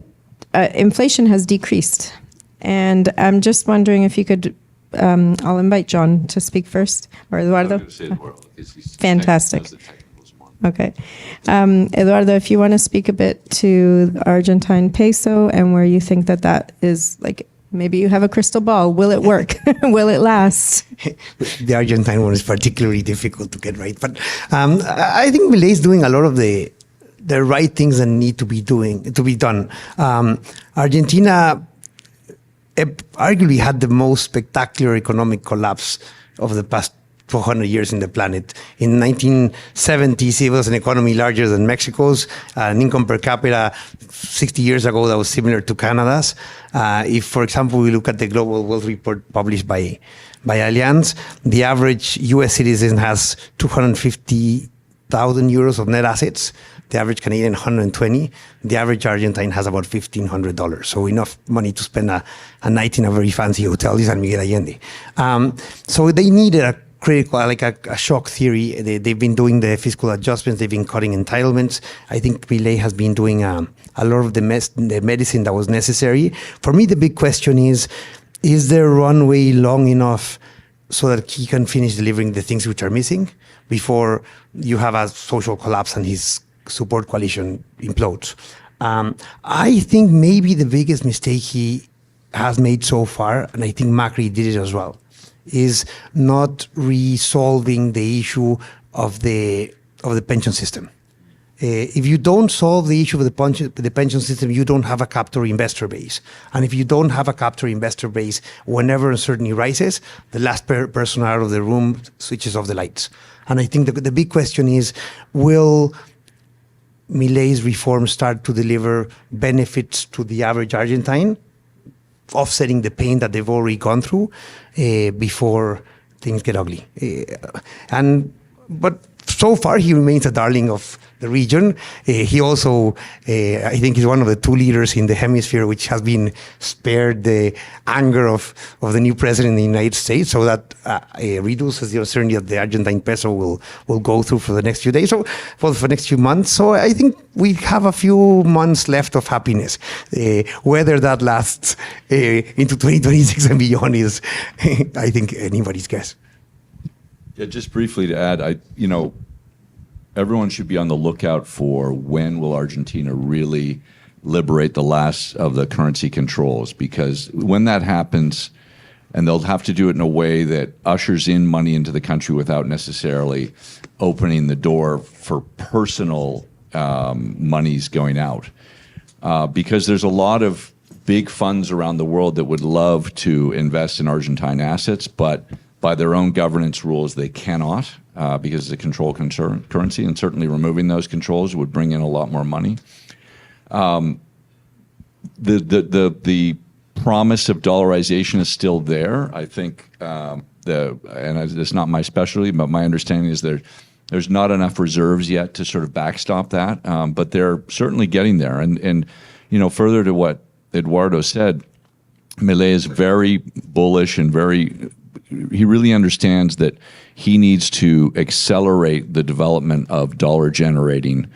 inflation has decreased. And I'm just wondering if you could, I'll invite John to speak first, or Eduardo. Fantastic. Okay. Eduardo, if you want to speak a bit to the Argentine peso and where you think that is, like, maybe you have a crystal ball. Will it work? Will it last? The Argentine one is particularly difficult to get right. But I think Milei is doing a lot of the right things that need to be done. Argentina arguably had the most spectacular economic collapse of the past 200 years in the planet. In 1970s, it was an economy larger than Mexico's, an income per capita 60 years ago that was similar to Canada's. If, for example, we look at the Global Wealth Report published by Allianz, the average US citizen has 250,000 euros of net assets. The average Canadian, 120. The average Argentine has about $1,500. So enough money to spend a night in a very fancy hotel in San Miguel Allende. So they needed a critical, like a shock theory. They've been doing the fiscal adjustments. They've been cutting entitlements. I think Milei has been doing a lot of the medicine that was necessary. For me, the big question is there runway long enough so that he can finish delivering the things which are missing before you have a social collapse and his support coalition implodes? I think maybe the biggest mistake he has made so far, and I think Macri did it as well, is not resolving the issue of the pension system. If you don't solve the issue of the pension system, you don't have a captive investor base. And if you don't have a captive investor base, whenever uncertainty rises, the last person out of the room switches off the lights. And I think the big question is, will Milei's reforms start to deliver benefits to the average Argentine, offsetting the pain that they've already gone through before things get ugly? But so far, he remains a darling of the region. He also, I think, is one of the two leaders in the hemisphere which has been spared the anger of the new president in the United States, so that reduces the uncertainty that the Argentine peso will go through for the next few days, so for the next few months. So I think we have a few months left of happiness. Whether that lasts into 2026 and beyond is, I think, anybody's guess. Yeah, just briefly to add, everyone should be on the lookout for when will Argentina really liberate the last of the currency controls, because when that happens, and they'll have to do it in a way that ushers in money into the country without necessarily opening the door for personal monies going out. Because there's a lot of big funds around the world that would love to invest in Argentine assets, but by their own governance rules, they cannot because it's a control currency, and certainly removing those controls would bring in a lot more money. The promise of dollarization is still there. I think, and it's not my specialty, but my understanding is there's not enough reserves yet to sort of backstop that, but they're certainly getting there. And further to what Eduardo said, Milei is very bullish and he really understands that he needs to accelerate the development of dollar-generating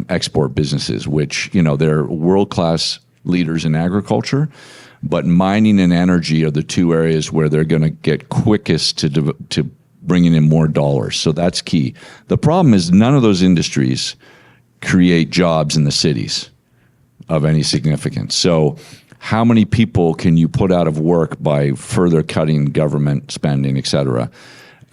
export businesses, which, they're world-class leaders in agriculture, but mining and energy are the two areas where they're going to get quickest to bringing in more dollars. So that's key. The problem is none of those industries create jobs in the cities of any significance. So how many people can you put out of work by further cutting government spending, et cetera,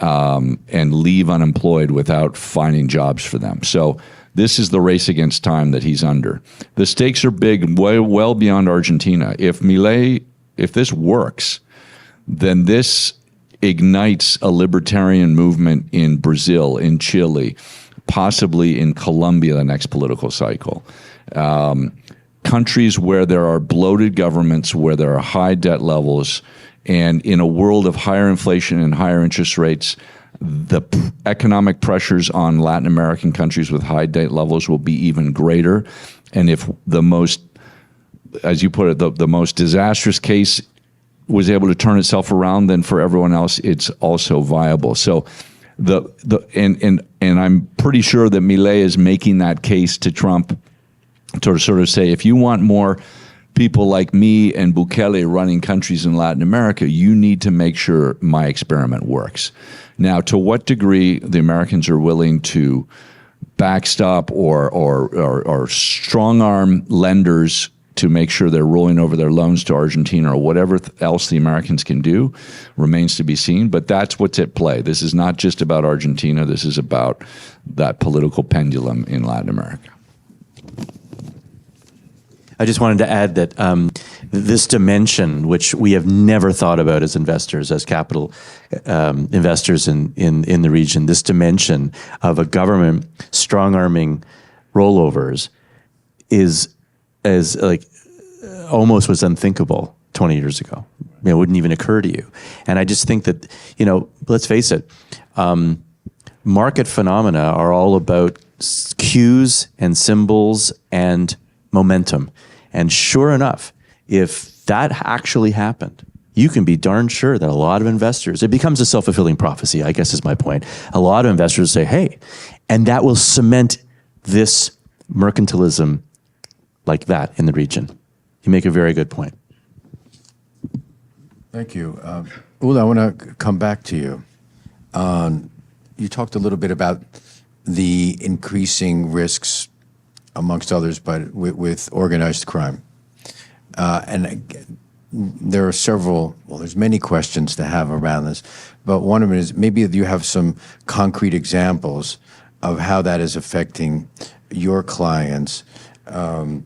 and leave unemployed without finding jobs for them? So this is the race against time that he's under. The stakes are big, well beyond Argentina. If this works, then this ignites a libertarian movement in Brazil, in Chile, possibly in Colombia the next political cycle. Countries where there are bloated governments, where there are high debt levels, and in a world of higher inflation and higher interest rates, the economic pressures on Latin American countries with high debt levels will be even greater. And if the most, as you put it, the most disastrous case was able to turn itself around, then for everyone else, it's also viable. So and I'm pretty sure that Milei is making that case to Trump to sort of say, if you want more people like me and Bukele running countries in Latin America, you need to make sure my experiment works. Now, to what degree the Americans are willing to backstop or strong-arm lenders to make sure they're rolling over their loans to Argentina or whatever else the Americans can do remains to be seen. But that's what's at play. This is not just about Argentina. This is about that political pendulum in Latin America. I just wanted to add that this dimension, which we have never thought about as investors, as capital investors in the region, this dimension of a government strong-arming rollovers is as like almost was unthinkable 20 years ago. It wouldn't even occur to you. And I just think that, let's face it, market phenomena are all about cues and symbols and momentum. And sure enough, if that actually happened, you can be darn sure that a lot of investors, it becomes a self-fulfilling prophecy, I guess is my point. A lot of investors say, hey, and that will cement this mercantilism like that in the region. You make a very good point. Thank you. Ula, I want to come back to you. You talked a little bit about the increasing risks, amongst others, but with organized crime. There are there's many questions to have around this, but one of them is maybe you have some concrete examples of how that is affecting your clients. And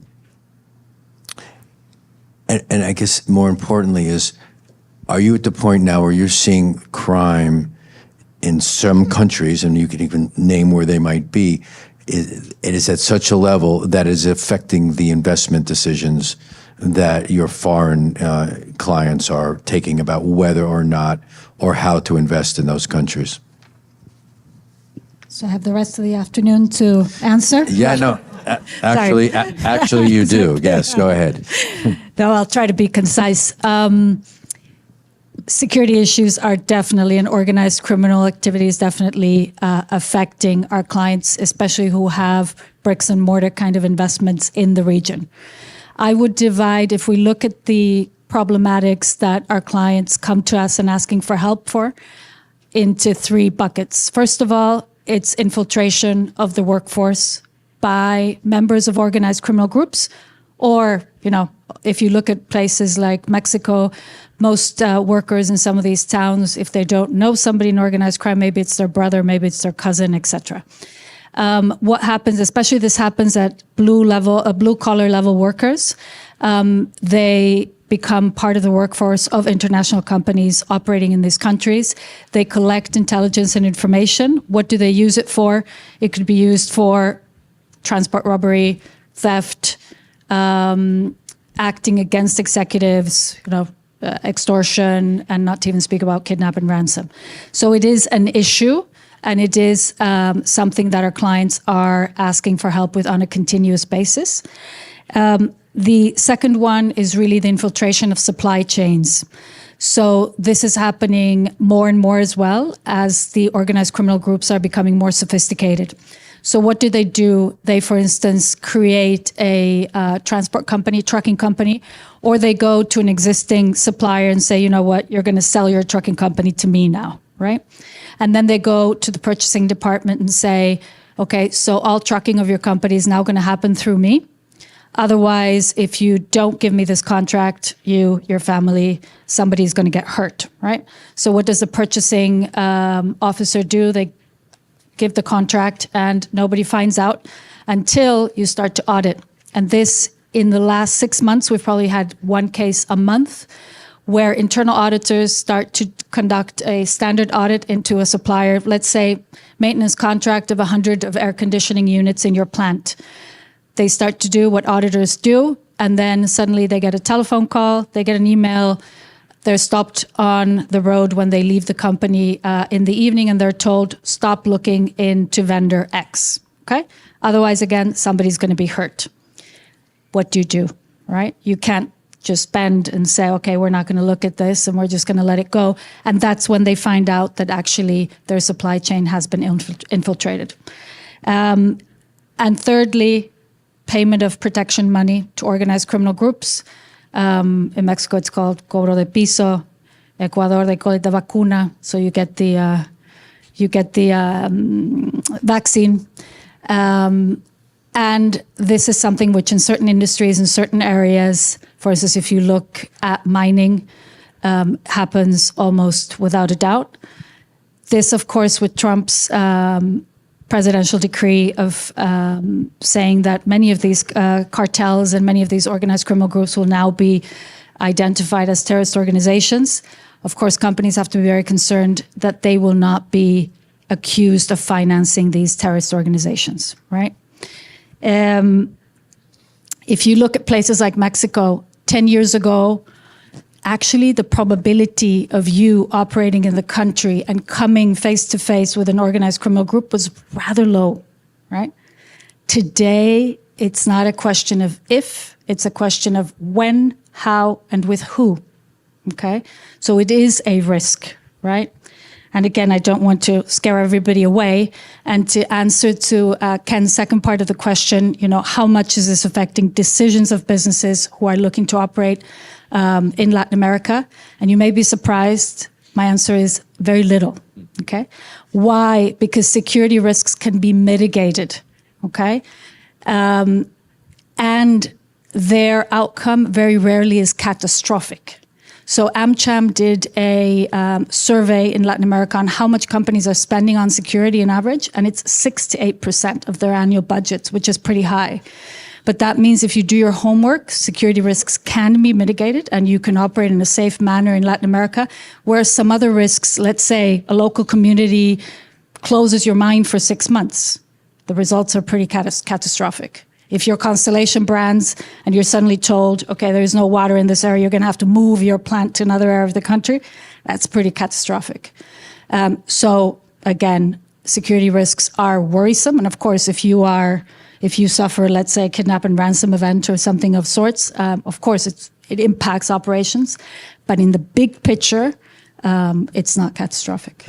I guess more importantly is, are you at the point now where you're seeing crime in some countries, and you can even name where they might be, it is at such a level that is affecting the investment decisions that your foreign clients are taking about whether or not or how to invest in those countries? So I have the rest of the afternoon to answer? Yeah, no, actually you do. Yes, go ahead. No, I'll try to be concise. Security issues are definitely, and organized criminal activity is definitely affecting our clients, especially who have bricks and mortar kind of investments in the region. I would divide, if we look at the problematics that our clients come to us and asking for help for, into three buckets. First of all, it's infiltration of the workforce by members of organized criminal groups, or, if you look at places like Mexico, most workers in some of these towns, if they don't know somebody in organized crime, maybe it's their brother, maybe it's their cousin, etc. What happens, especially this happens at blue collar level workers, they become part of the workforce of international companies operating in these countries. They collect intelligence and information. What do they use it for? It could be used for transport robbery, theft, acting against executives, extortion, and not to even speak about kidnap and ransom. So it is an issue, and it is something that our clients are asking for help with on a continuous basis. The second one is really the infiltration of supply chains. So this is happening more and more as well as the organized criminal groups are becoming more sophisticated. So what do? They, for instance, create a transport company, trucking company, or they go to an existing supplier and say, you know what, you're going to sell your trucking company to me now, right? And then they go to the purchasing department and say, okay, so all trucking of your company is now going to happen through me. Otherwise, if you don't give me this contract, your family, somebody's going to get hurt, right? So what does the purchasing officer do? They give the contract and nobody finds out until you start to audit. And this, in the last 6 months, we've probably had one case a month where internal auditors start to conduct a standard audit into a supplier, let's say maintenance contract of 100 of air conditioning units in your plant. They start to do what auditors do, and then suddenly they get a telephone call, they get an email, they're stopped on the road when they leave the company in the evening, and they're told, stop looking into vendor X, okay? Otherwise, again, somebody's gonna be hurt. What do? Right? You can't just bend and say, okay, we're not going to look at this and we're just going to let it go. And that's when they find out that actually their supply chain has been infiltrated. And thirdly, payment of protection money to organized criminal groups. In Mexico, it's called cobro de piso. Ecuador, they call it the vacuna. So you get the vaccine. And this is something which in certain industries, in certain areas, for instance, if you look at mining, happens almost without a doubt. This, of course, with Trump's presidential decree of saying that many of these cartels and many of these organized criminal groups will now be identified as terrorist organizations. Of course, companies have to be very concerned that they will not be accused of financing these terrorist organizations, right? If you look at places like Mexico, 10 years ago, actually the probability of you operating in the country and coming face to face with an organized criminal group was rather low, right? Today, it's not a question of if, it's a question of when, how, and with who, okay? So it is a risk, right? And again, I don't want to scare everybody away. And to answer to Ken's second part of the question, how much is this affecting decisions of businesses who are looking to operate in Latin America? And you may be surprised, my answer is very little, okay? Why? Because security risks can be mitigated, okay? And their outcome very rarely is catastrophic. So AmCham did a survey in Latin America on how much companies are spending on security on average, and it's 6 to 8% of their annual budgets, which is pretty high. But that means if you do your homework, security risks can be mitigated and you can operate in a safe manner in Latin America, whereas some other risks, let's say a local community closes your mine for 6 months, the results are pretty catastrophic. If you're Constellation Brands and you're suddenly told, okay, there's no water in this area, you're going to have to move your plant to another area of the country, that's pretty catastrophic. So again, security risks are worrisome. And of course, if you suffer, let's say, a kidnap and ransom event or something of sorts, of course, it impacts operations. But in the big picture, it's not catastrophic.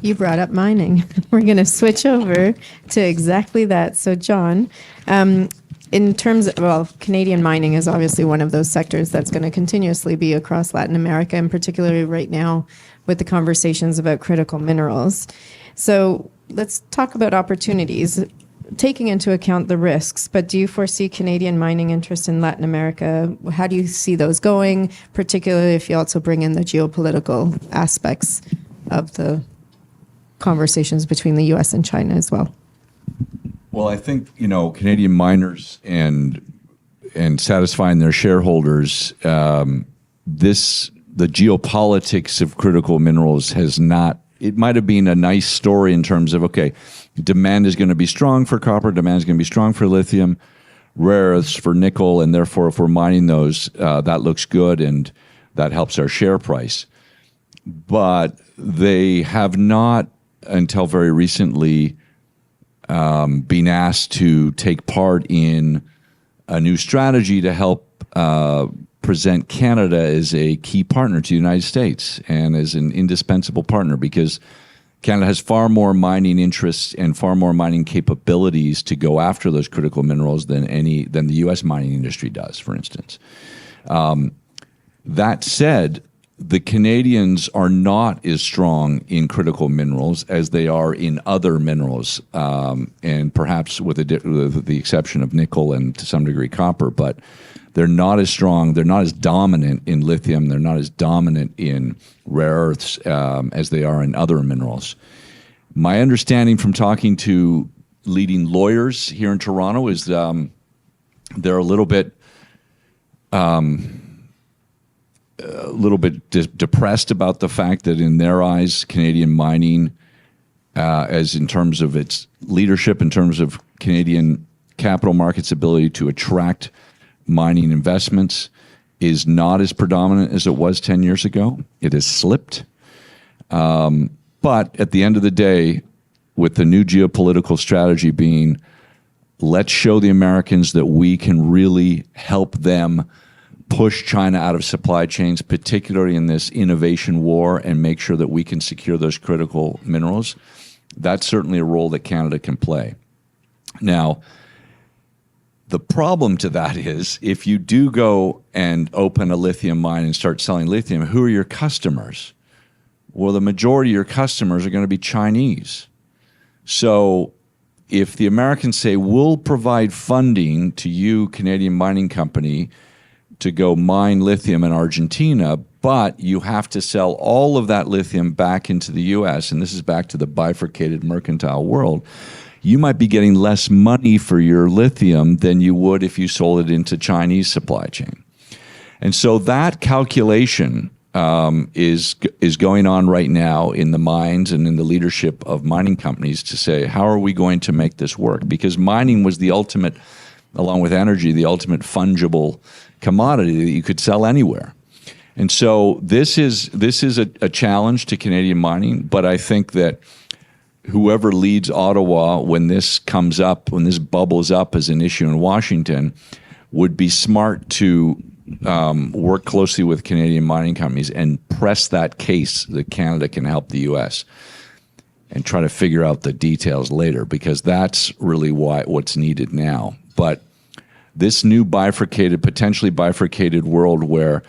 You brought up mining. We're going to switch over to exactly that. So, John, in terms of, Canadian mining is obviously one of those sectors that's going to continuously be across Latin America, and particularly right now with the conversations about critical minerals. So let's talk about opportunities, taking into account the risks, but do you foresee Canadian mining interest in Latin America? How do you see those going, particularly if you also bring in the geopolitical aspects of the conversations between the U.S. and China as well? Well, I think, Canadian miners and satisfying their shareholders, the geopolitics of critical minerals has not, it might have been a nice story in terms of, okay, demand is going to be strong for copper, demand is going to be strong for lithium, rare earths for nickel, and therefore if we're mining those, that looks good and that helps our share price. But they have not, until very recently, been asked to take part in a new strategy to help present Canada as a key partner to the United States and as an indispensable partner, because Canada has far more mining interests and far more mining capabilities to go after those critical minerals than the U.S. mining industry does, for instance. That said, the Canadians are not as strong in critical minerals as they are in other minerals, and perhaps with the exception of nickel and to some degree copper, but they're not as strong, they're not as dominant in lithium, they're not as dominant in rare earths as they are in other minerals. My understanding from talking to leading lawyers here in Toronto is they're a little bit a little bit depressed about the fact that in their eyes, Canadian mining, as in terms of its leadership, in terms of Canadian capital markets' ability to attract mining investments, is not as predominant as it was 10 years ago. It has slipped. But at the end of the day, with the new geopolitical strategy being, let's show the Americans that we can really help them push China out of supply chains, particularly in this innovation war, and make sure that we can secure those critical minerals. That's certainly a role that Canada can play. Now, the problem to that is if you do go and open a lithium mine and start selling lithium, who are your customers? Well, the majority of your customers are going to be Chinese. So if the Americans say, we'll provide funding to you, Canadian mining company, to go mine lithium in Argentina, but you have to sell all of that lithium back into the US, and this is back to the bifurcated mercantile world, you might be getting less money for your lithium than you would if you sold it into Chinese supply chain. And so that calculation is going on right now in the minds and in the leadership of mining companies to say, how are we going to make this work? Because mining was the ultimate, along with energy, the ultimate fungible commodity that you could sell anywhere. And so this is a challenge to Canadian mining, but I think that whoever leads Ottawa when this comes up, when this bubbles up as an issue in Washington, would be smart to work closely with Canadian mining companies and press that case that Canada can help the U.S. and try to figure out the details later, because that's really what's needed now. But this new potentially bifurcated world where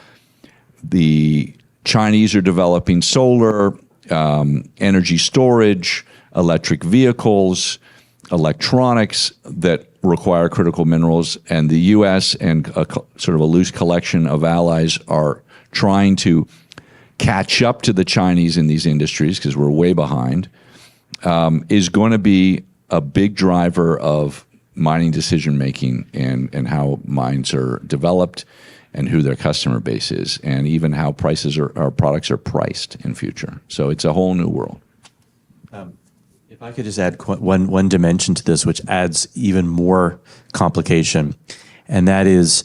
the Chinese are developing solar, energy storage, electric vehicles, electronics that require critical minerals, and the U.S. and sort of a loose collection of allies are trying to catch up to the Chinese in these industries because we're way behind, is going to be a big driver of mining decision-making and how mines are developed and who their customer base is, and even how our products are priced in future. So it's a whole new world. If I could just add one dimension to this, which adds even more complication, and that is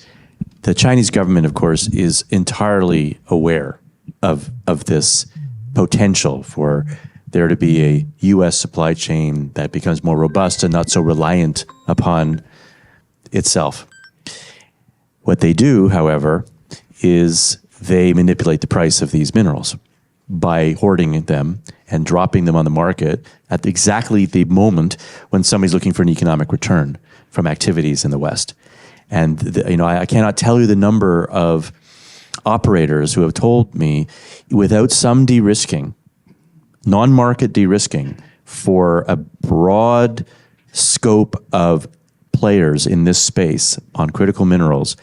the Chinese government, of course, is entirely aware of this potential for there to be a U.S. supply chain that becomes more robust and not so reliant upon itself. What they do, however, is they manipulate the price of these minerals by hoarding them and dropping them on the market at exactly the moment when somebody's looking for an economic return from activities in the West. And I cannot tell you the number of operators who have told me, without some de-risking, non-market de-risking for a broad scope of players in this space on critical minerals,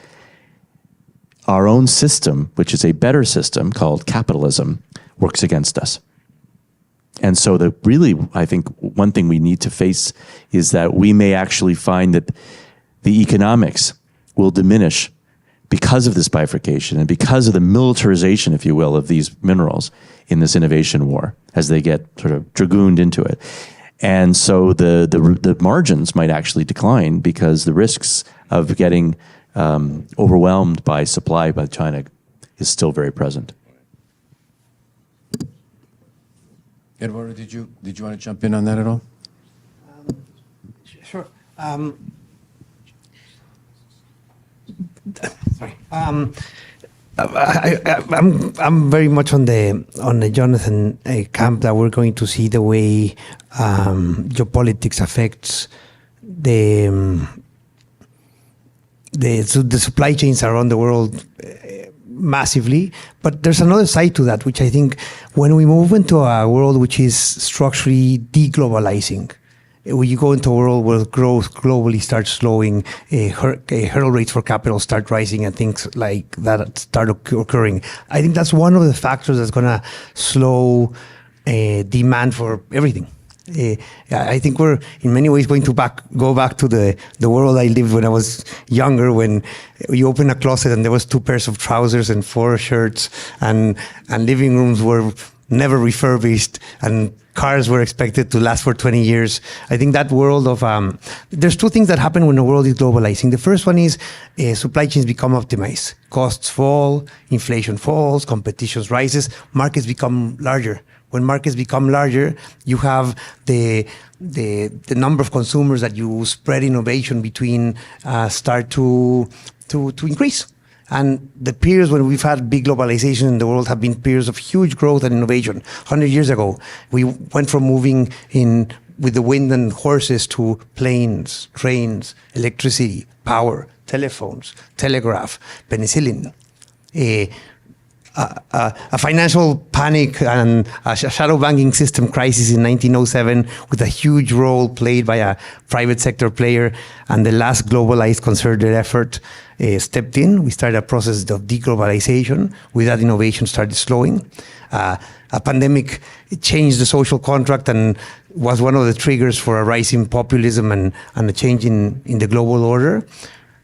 our own system, which is a better system called capitalism, works against us. And so I think one thing we need to face is that we may actually find that the economics will diminish because of this bifurcation and because of the militarization, if you will, of these minerals in this innovation war as they get sort of dragooned into it. And so the margins might actually decline because the risks of getting overwhelmed by supply by China is still very present. Eduardo, did you want to jump in on that at all? Sure. Sorry. I'm very much on the Jonathan camp that we're going to see the way geopolitics affects the supply chains around the world massively. But there's another side to that, which I think when we move into a world which is structurally deglobalizing, when you go into a world where growth globally starts slowing, hurdle rates for capital start rising, and things like that start occurring, I think that's one of the factors that's going to slow demand for everything. I think we're in many ways going to go back to the world I lived when I was younger, when you open a closet and there was 2 pairs of trousers and 4 shirts, and living rooms were never refurbished, and cars were expected to last for 20 years. I think that world of there's 2 things that happen when the world is globalizing. The first one is supply chains become optimized. Costs fall, inflation falls, competition rises, markets become larger. When markets become larger, you have the number of consumers that you spread innovation between start to increase. And the periods when we've had big globalization in the world have been periods of huge growth and innovation. 100 years ago, we went from moving in with the wind and horses to planes, trains, electricity, power, telephones, telegraph, penicillin. A financial panic and a shadow banking system crisis in 1907 with a huge role played by a private sector player, and the last globalized concerted effort stepped in. We started a process of deglobalization. With that, innovation started slowing. A pandemic changed the social contract and was one of the triggers for a rise in populism and a change in the global order.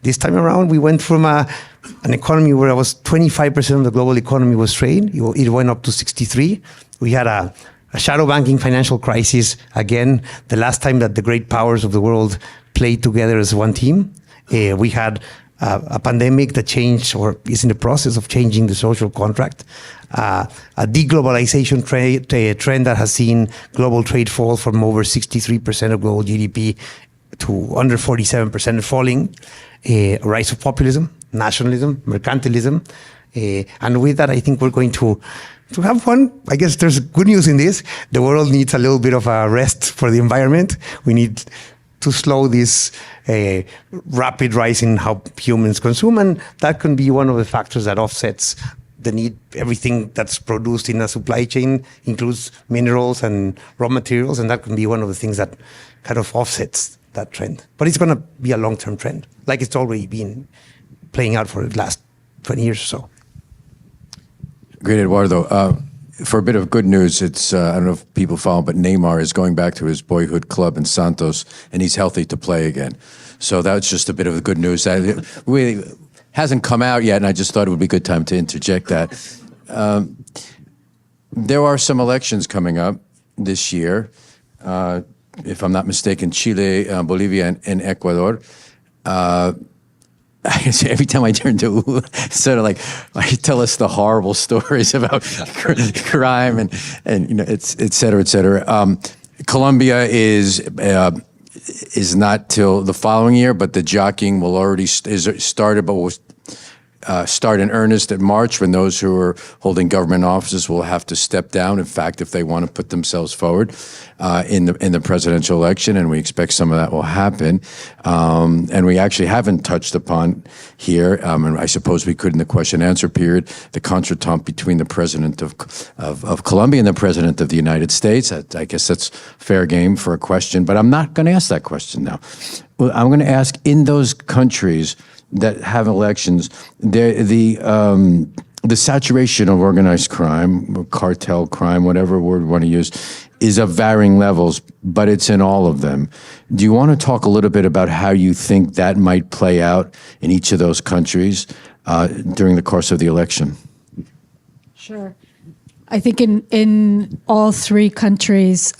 This time around, we went from an economy where 25% of the global economy was trade. It went up to 63. We had a shadow banking financial crisis again, the last time that the great powers of the world played together as one team. We had a pandemic that changed or is in the process of changing the social contract. A deglobalization trend that has seen global trade fall from over 63% of global GDP to under 47% falling. A rise of populism, nationalism, mercantilism. And with that, I think we're going to have one. I guess there's good news in this. The world needs a little bit of a rest for the environment. We need to slow this rapid rise in how humans consume, and that can be one of the factors that offsets the need. Everything that's produced in a supply chain includes minerals and raw materials, and that can be one of the things that kind of offsets that trend. But it's going to be a long-term trend, like it's already been playing out for the last 20 years or so. Great, Eduardo. For a bit of good news, it's I don't know if people follow, but Neymar is going back to his boyhood club in Santos, and he's healthy to play again. So that's just a bit of the good news. That really hasn't come out yet, and I just thought it would be a good time to interject that. There are some elections coming up this year. If I'm not mistaken, Chile, Bolivia, and Ecuador. Every time I turn to sort of like tell us the horrible stories about crime and you know, et cetera, et cetera. Colombia is not till the following year, but the jockeying will already started, but will start in earnest in March, when those who are holding government offices will have to step down. In fact, if they want to put themselves forward in the presidential election, and we expect some of that will happen. And we actually haven't touched upon here, and I suppose we could in the question-answer period, the contretemps between the president of Colombia and the president of the United States. I guess that's fair game for a question, but I'm not going to ask that question now. Well, I'm going to ask, in those countries that have elections, the saturation of organized crime, cartel crime, whatever word we want to use, is of varying levels, but it's in all of them. Do you want to talk a little bit about how you think that might play out in each of those countries during the course of the election? Sure. I think in all 3 countries,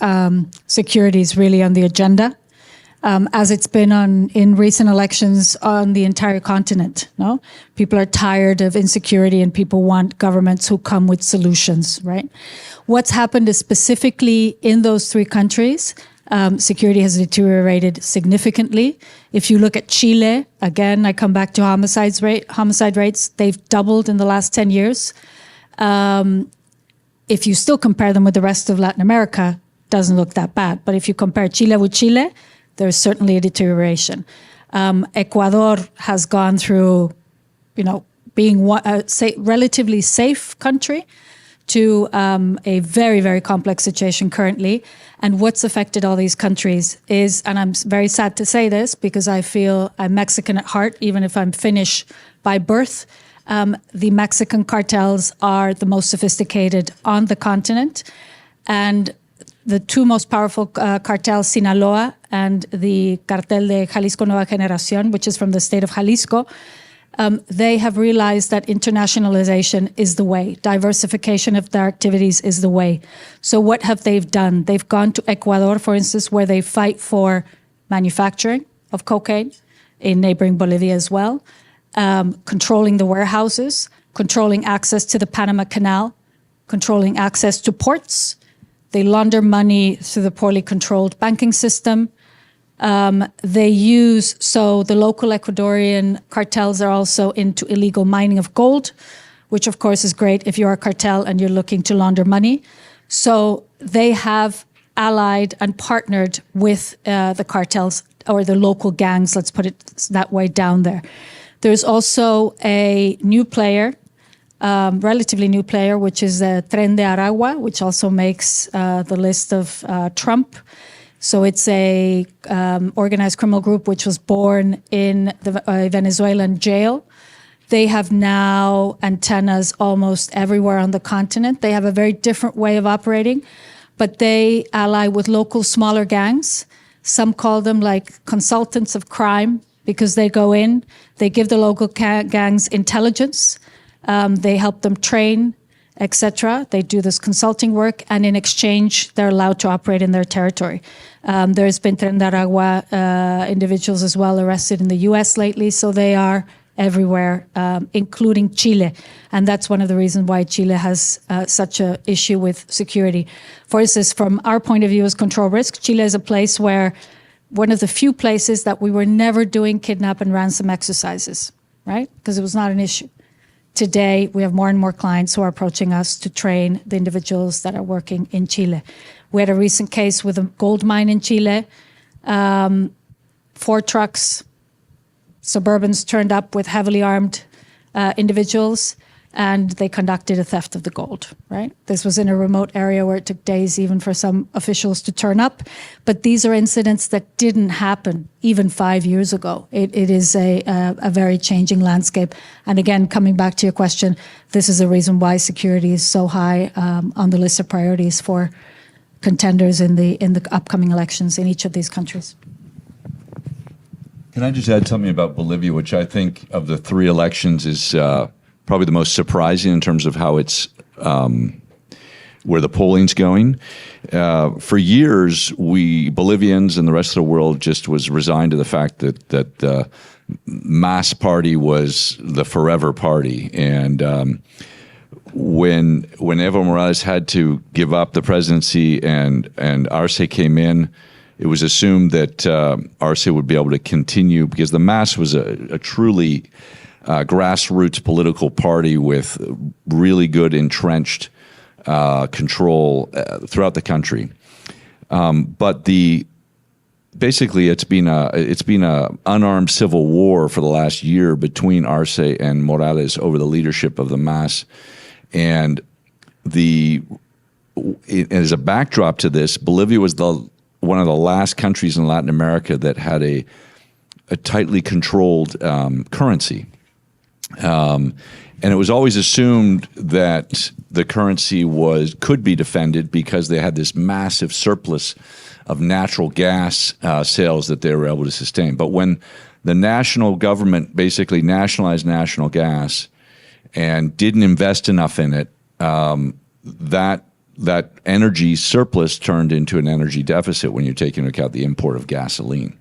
security is really on the agenda. As it's been in recent elections on the entire continent. No, people are tired of insecurity, and people want governments who come with solutions. Right? What's happened is, specifically in those 3 countries, security has deteriorated significantly. If you look at Chile, again, I come back to homicide rates. They've doubled in the last 10 years. If you still compare them with the rest of Latin America, doesn't look that bad. But if you compare Chile with Chile, there's certainly a deterioration. Ecuador has gone through, being a relatively safe country to a very, very complex situation currently. And what's affected all these countries is, and I'm very sad to say this because I feel I'm Mexican at heart, even if I'm Finnish by birth, the Mexican cartels are the most sophisticated on the continent. And the two most powerful cartels, Sinaloa and the Cartel de Jalisco Nueva Generación, which is from the state of Jalisco, they have realized that internationalization is the way. Diversification of their activities is the way. So what have they done? They've gone to Ecuador, for instance, where they fight for manufacturing of cocaine, in neighboring Bolivia as well, controlling the warehouses, controlling access to the Panama Canal, controlling access to ports. They launder money through the poorly controlled banking system. The local Ecuadorian cartels are also into illegal mining of gold, which of course is great if you're a cartel and you're looking to launder money. So they have allied and partnered with the cartels or the local gangs, let's put it that way, down there. There's also a new player, relatively new player, which is Tren de Aragua, which also makes the list of Trump. So it's a organized criminal group which was born in the Venezuelan jail. They have now antennas almost everywhere on the continent. They have a very different way of operating, but they ally with local smaller gangs. Some call them like consultants of crime because they go in, they give the local gangs intelligence, they help them train, etc. They do this consulting work, and in exchange, they're allowed to operate in their territory. There's been Tren de Aragua individuals as well arrested in the U.S. lately, so they are everywhere, including Chile. And that's one of the reasons why Chile has such an issue with security. For instance, from our point of view as Control Risk, Chile is a place where one of the few places that we were never doing kidnap and ransom exercises, right? Because it was not an issue. Today, we have more and more clients who are approaching us to train the individuals that are working in Chile. We had a recent case with a gold mine in Chile, 4 trucks, Suburbans turned up with heavily armed individuals, and they conducted a theft of the gold, right? This was in a remote area where it took days even for some officials to turn up. But these are incidents that didn't happen even 5 years ago. It is a very changing landscape. And again, coming back to your question, this is the reason why security is so high on the list of priorities for contenders in the upcoming elections in each of these countries. Can I just add something about Bolivia, which I think of the 3 elections is probably the most surprising in terms of how it's where the polling's going. For years, we Bolivians and the rest of the world just was resigned to the fact that the MAS party was the forever party, and when Evo Morales had to give up the presidency and Arce came in, it was assumed that Arce would be able to continue because the MAS was a truly grassroots political party with really good entrenched control throughout the country. But basically it's been a unarmed civil war for the last year between Arce and Morales over the leadership of the MAS, and as a backdrop to this, Bolivia was one of the last countries in Latin America that had a tightly controlled currency. And it was always assumed that the currency could be defended because they had this massive surplus of natural gas sales that they were able to sustain. But when the national government basically nationalized national gas and didn't invest enough in it, that energy surplus turned into an energy deficit when you take into account the import of gasoline.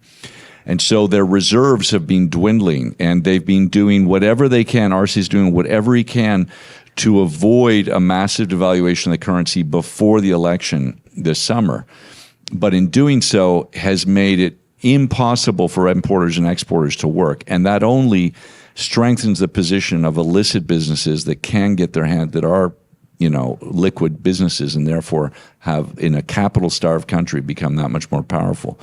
And so their reserves have been dwindling, and they've been doing whatever they can. Arce is doing whatever he can to avoid a massive devaluation of the currency before the election this summer. But in doing so has made it impossible for importers and exporters to work. And that only strengthens the position of illicit businesses that can get their hand, that are liquid businesses, and therefore have, in a capital-starved country, become that much more powerful.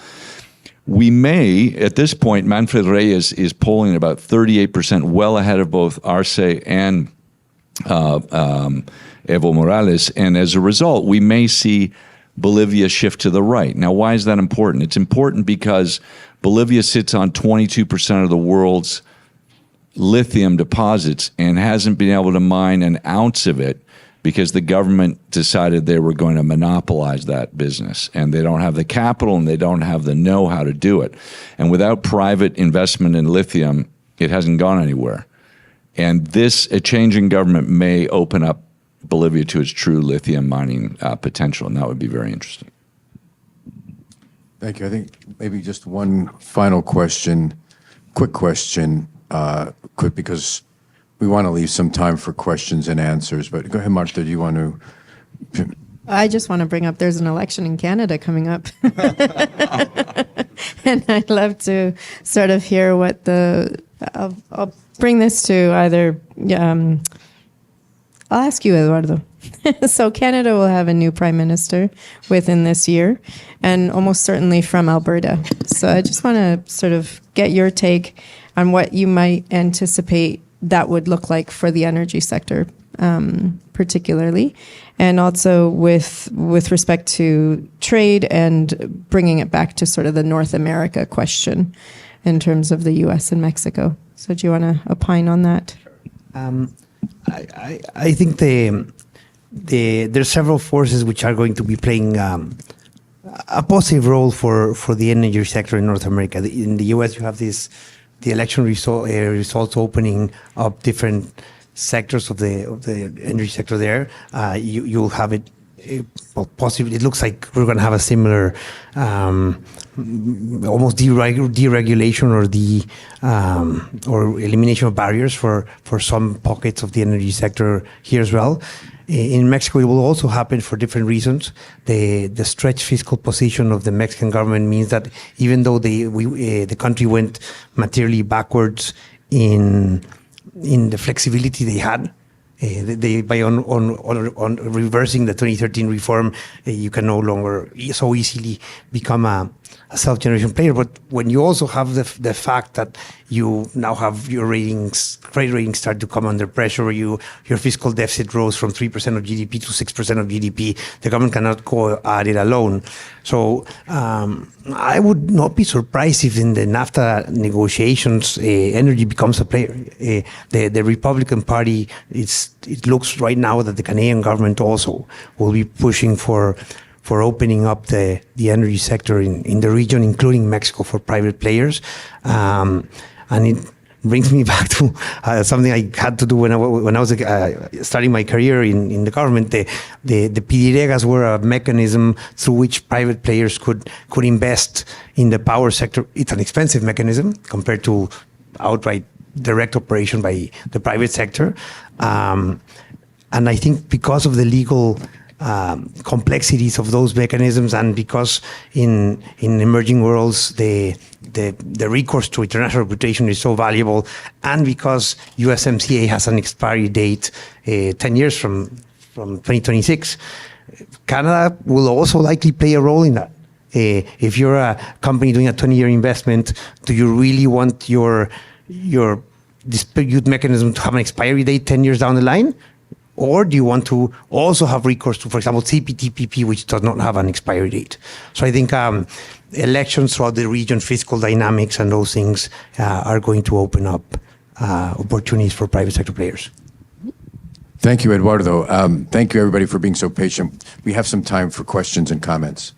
We may, at this point, Manfred Reyes is polling about 38%, well ahead of both Arce and Evo Morales. And as a result, we may see Bolivia shift to the right. Now, why is that important? It's important because Bolivia sits on 22% of the world's lithium deposits and hasn't been able to mine an ounce of it because the government decided they were going to monopolize that business, and they don't have the capital and they don't have the know-how to do it. And without private investment in lithium, it hasn't gone anywhere. And a change in government may open up Bolivia to its true lithium mining potential, and that would be very interesting. Thank you. I think maybe just one final question, quick question, because we want to leave some time for questions and answers. But go ahead, Marta, do you want to? I just want to bring up there's an election in Canada coming up. And I'd love to sort of hear what I'll bring this to either, I'll ask you, Eduardo. So Canada will have a new prime minister within this year, and almost certainly from Alberta. So I just want to sort of get your take on what you might anticipate that would look like for the energy sector, particularly, and also with respect to trade and bringing it back to sort of the North America question in terms of the U.S. and Mexico. So do you want to opine on that? I think there's several forces which are going to be playing a positive role for the energy sector in North America. In the U.S., you have the election results opening up different sectors of the energy sector there. You'll have it. Possibly, it looks like we're going to have a similar, almost deregulation or elimination of barriers for some pockets of the energy sector here as well. In Mexico, it will also happen for different reasons. The stretched fiscal position of the Mexican government means that even though the country went materially backwards in the flexibility they had, by reversing the 2013 reform, you can no longer so easily become a self-generation player. But when you also have the fact that you now have your credit ratings start to come under pressure, your fiscal deficit rose from 3% of GDP to 6% of GDP, the government cannot go at it alone. So I would not be surprised if in the NAFTA negotiations, energy becomes a player. The Republican Party, it looks right now that the Canadian government also will be pushing for opening up the energy sector in the region, including Mexico, for private players. And it brings me back to something I had to do when I was starting my career in the government. The PDREGAs were a mechanism through which private players could invest in the power sector. It's an expensive mechanism compared to outright direct operation by the private sector. And I think because of the legal complexities of those mechanisms, and because in emerging worlds the recourse to international arbitration is so valuable, and because USMCA has an expiry date 10 years from 2026, Canada will also likely play a role in that. If you're a company doing a 20-year investment, do you really want your dispute mechanism to have an expiry date 10 years down the line? Or do you want to also have recourse to, for example, CPTPP, which does not have an expiry date? So I think elections throughout the region, fiscal dynamics, and those things are going to open up opportunities for private sector players. Thank you, Eduardo. Thank you, everybody, for being so patient. We have some time for questions and comments.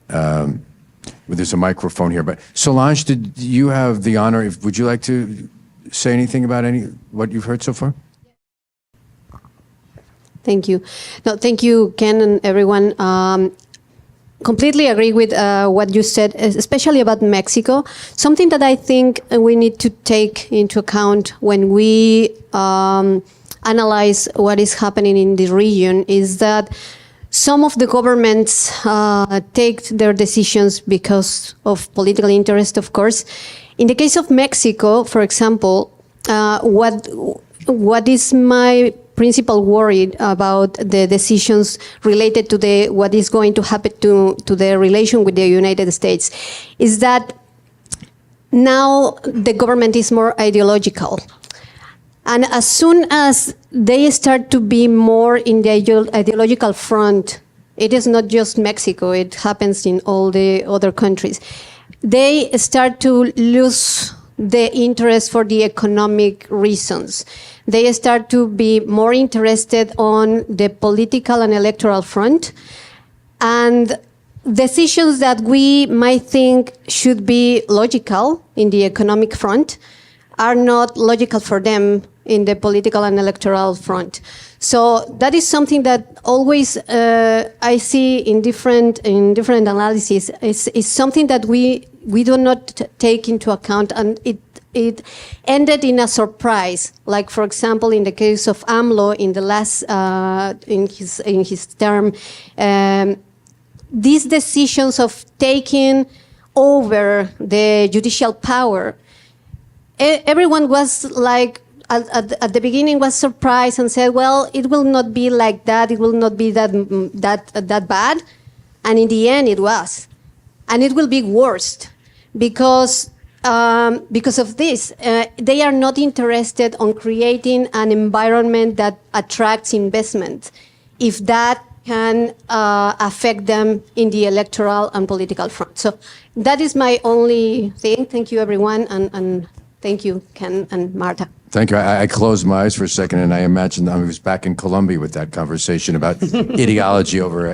There's a microphone here. But Solange, did you have the honor? Would you like to say anything about what you've heard so far? Thank you. No, thank you, Ken, and everyone. Completely agree with what you said, especially about Mexico. Something that I think we need to take into account when we analyze what is happening in the region is that some of the governments take their decisions because of political interest, of course. In the case of Mexico, for example, what is my principal worry about the decisions related to what is going to happen to the relation with the United States is that now the government is more ideological. And as soon as they start to be more in the ideological front, it is not just Mexico, it happens in all the other countries. They start to lose the interest for the economic reasons. They start to be more interested on the political and electoral front. And decisions that we might think should be logical in the economic front are not logical for them in the political and electoral front. So that is something that always I see in different analyses. Is something that we do not take into account, and it ended in a surprise. Like, for example, in the case of AMLO in the last in his term, these decisions of taking over the judicial power, everyone was like, at the beginning was surprised and said, well, it will not be like that. It will not be that bad. And in the end, it was. And it will be worse because of this. They are not interested on creating an environment that attracts investment, if that can affect them in the electoral and political front. So that is my only thing. Thank you, everyone. And thank you, Ken and Marta. Thank you. I closed my eyes for a second, and I imagined I was back in Colombia with that conversation about ideology over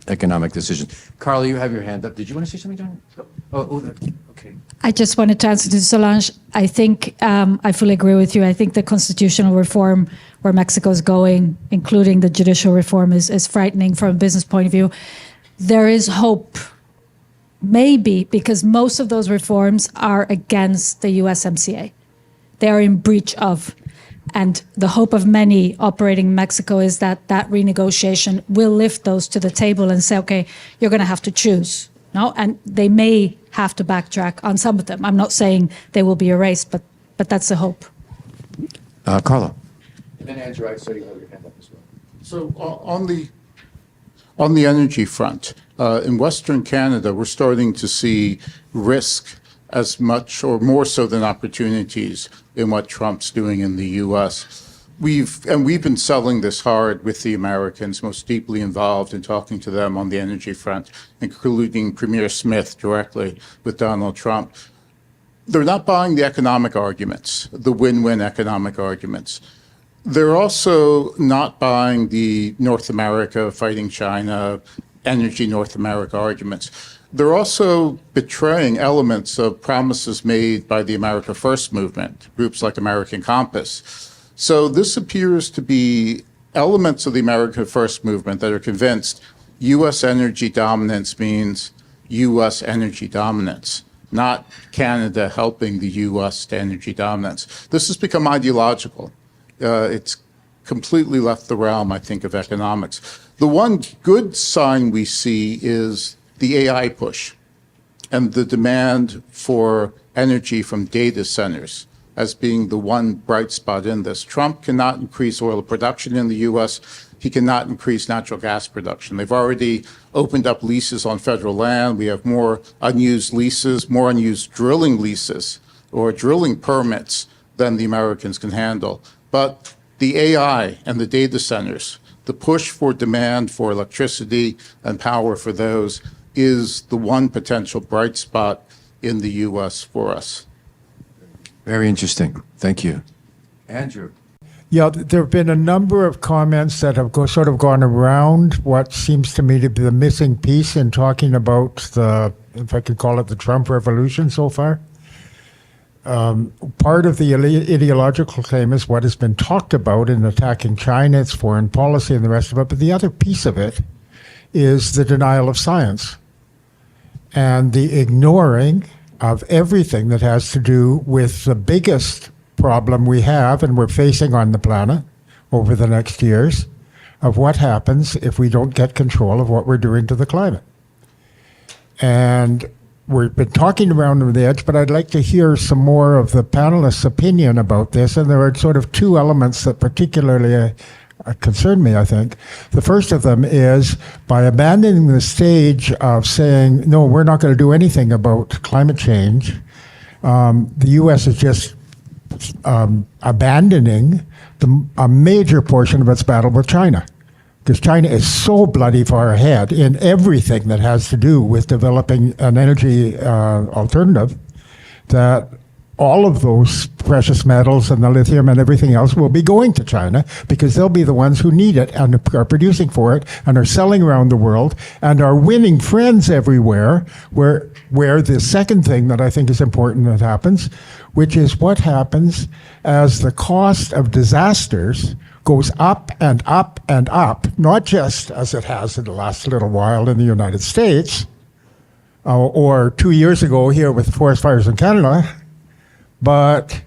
economic decisions. Carla, you have your hand up. Did you want to say something, John? Okay. I just wanted to answer to Solange. I think I fully agree with you. I think the constitutional reform where Mexico is going, including the judicial reform, is frightening from a business point of view. There is hope, maybe, because most of those reforms are against the USMCA. They are in breach of. And the hope of many operating in Mexico is that that renegotiation will lift those to the table and say, okay, you're going to have to choose. No? And they may have to backtrack on some of them. I'm not saying they will be erased, but that's the hope. Carla. And then Andrew, I saw you have your hand up as well. So on the energy front, in Western Canada, we're starting to see risk as much or more so than opportunities in what Trump's doing in the U.S. We've been selling this hard with the Americans, most deeply involved in talking to them on the energy front, including Premier Smith directly with Donald Trump. They're not buying the economic arguments, the win-win economic arguments. They're also not buying the North America fighting China, energy North America arguments. They're also betraying elements of promises made by the America First movement, groups like American Compass. So this appears to be elements of the America First movement that are convinced U.S. energy dominance means U.S. energy dominance, not Canada helping the U.S. to energy dominance. This has become ideological. It's completely left the realm, I think, of economics. The one good sign we see is the AI push and the demand for energy from data centers as being the one bright spot in this. Trump cannot increase oil production in the U.S. He cannot increase natural gas production. They've already opened up leases on federal land. We have more unused leases, more unused drilling leases or drilling permits than the Americans can handle. But the AI and the data centers, the push for demand for electricity and power for those is the one potential bright spot in the U.S. for us. Very interesting. Thank you. Andrew. Yeah, there have been a number of comments that have sort of gone around what seems to me to be the missing piece in talking about the, if I could call it the Trump revolution so far. Part of the ideological claim is what has been talked about in attacking China, its foreign policy and the rest of it, but the other piece of it is the denial of science and the ignoring of everything that has to do with the biggest problem we have and we're facing on the planet over the next years of what happens if we don't get control of what we're doing to the climate. And we've been talking around the edge, but I'd like to hear some more of the panelists' opinion about this. And there are sort of two elements that particularly concern me, I think. The first of them is by abandoning the stage of saying, no, we're not going to do anything about climate change, the U.S. is just abandoning a major portion of its battle with China. Because China is so bloody far ahead in everything that has to do with developing an energy alternative that all of those precious metals and the lithium and everything else will be going to China because they'll be the ones who need it and are producing for it and are selling around the world and are winning friends everywhere, where the second thing that I think is important that happens, which is what happens as the cost of disasters goes up and up and up, not just as it has in the last little while in the United States, or 2 years ago here with forest fires in Canada, but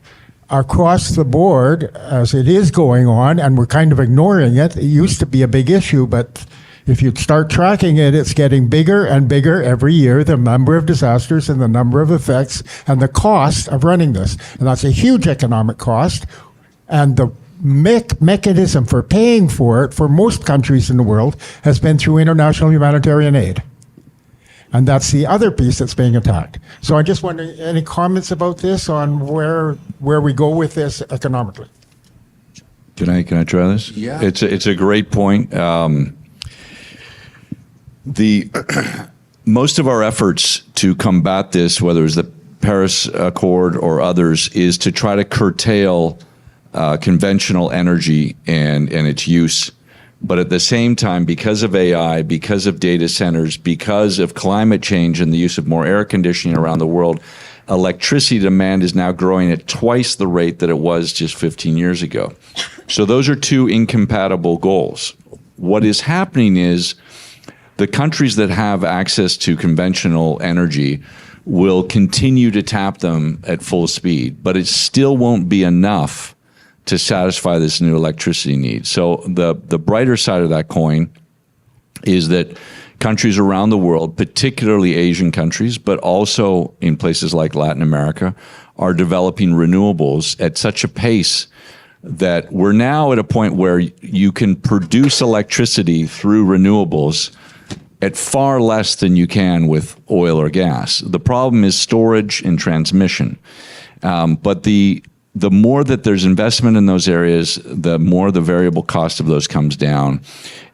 across the board, as it is going on, and we're kind of ignoring it. It used to be a big issue, but if you start tracking it, it's getting bigger and bigger every year, the number of disasters and the number of effects and the cost of running this. And that's a huge economic cost. And the mechanism for paying for it for most countries in the world has been through international humanitarian aid. And that's the other piece that's being attacked. So I just wonder, any comments about this on where we go with this economically? Can I try this? Yeah. It's a great point. The most of our efforts to combat this, whether it's the Paris Accord or others, is to try to curtail conventional energy and its use. But at the same time, because of AI, because of data centers, because of climate change and the use of more air conditioning around the world, electricity demand is now growing at twice the rate that it was just 15 years ago. So those are two incompatible goals. What is happening is the countries that have access to conventional energy will continue to tap them at full speed, but it still won't be enough to satisfy this new electricity need. So the brighter side of that coin is that countries around the world, particularly Asian countries, but also in places like Latin America, are developing renewables at such a pace that we're now at a point where you can produce electricity through renewables at far less than you can with oil or gas. The problem is storage and transmission. But the more that there's investment in those areas, the more the variable cost of those comes down.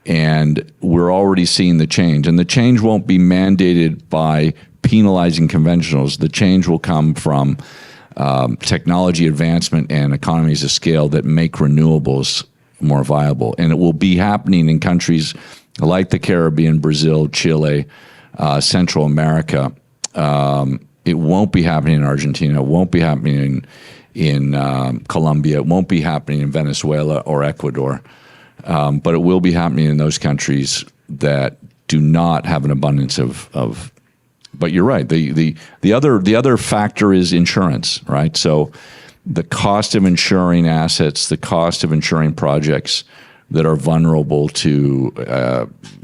And we're already seeing the change. And the change won't be mandated by penalizing conventionals. The change will come from technology advancement and economies of scale that make renewables more viable. And it will be happening in countries like the Caribbean, Brazil, Chile, Central America. It won't be happening in Argentina. It won't be happening in Colombia. It won't be happening in Venezuela or Ecuador. But it will be happening in those countries that do not have an abundance of. But you're right. The other factor is insurance, right? So the cost of insuring assets, the cost of insuring projects that are vulnerable to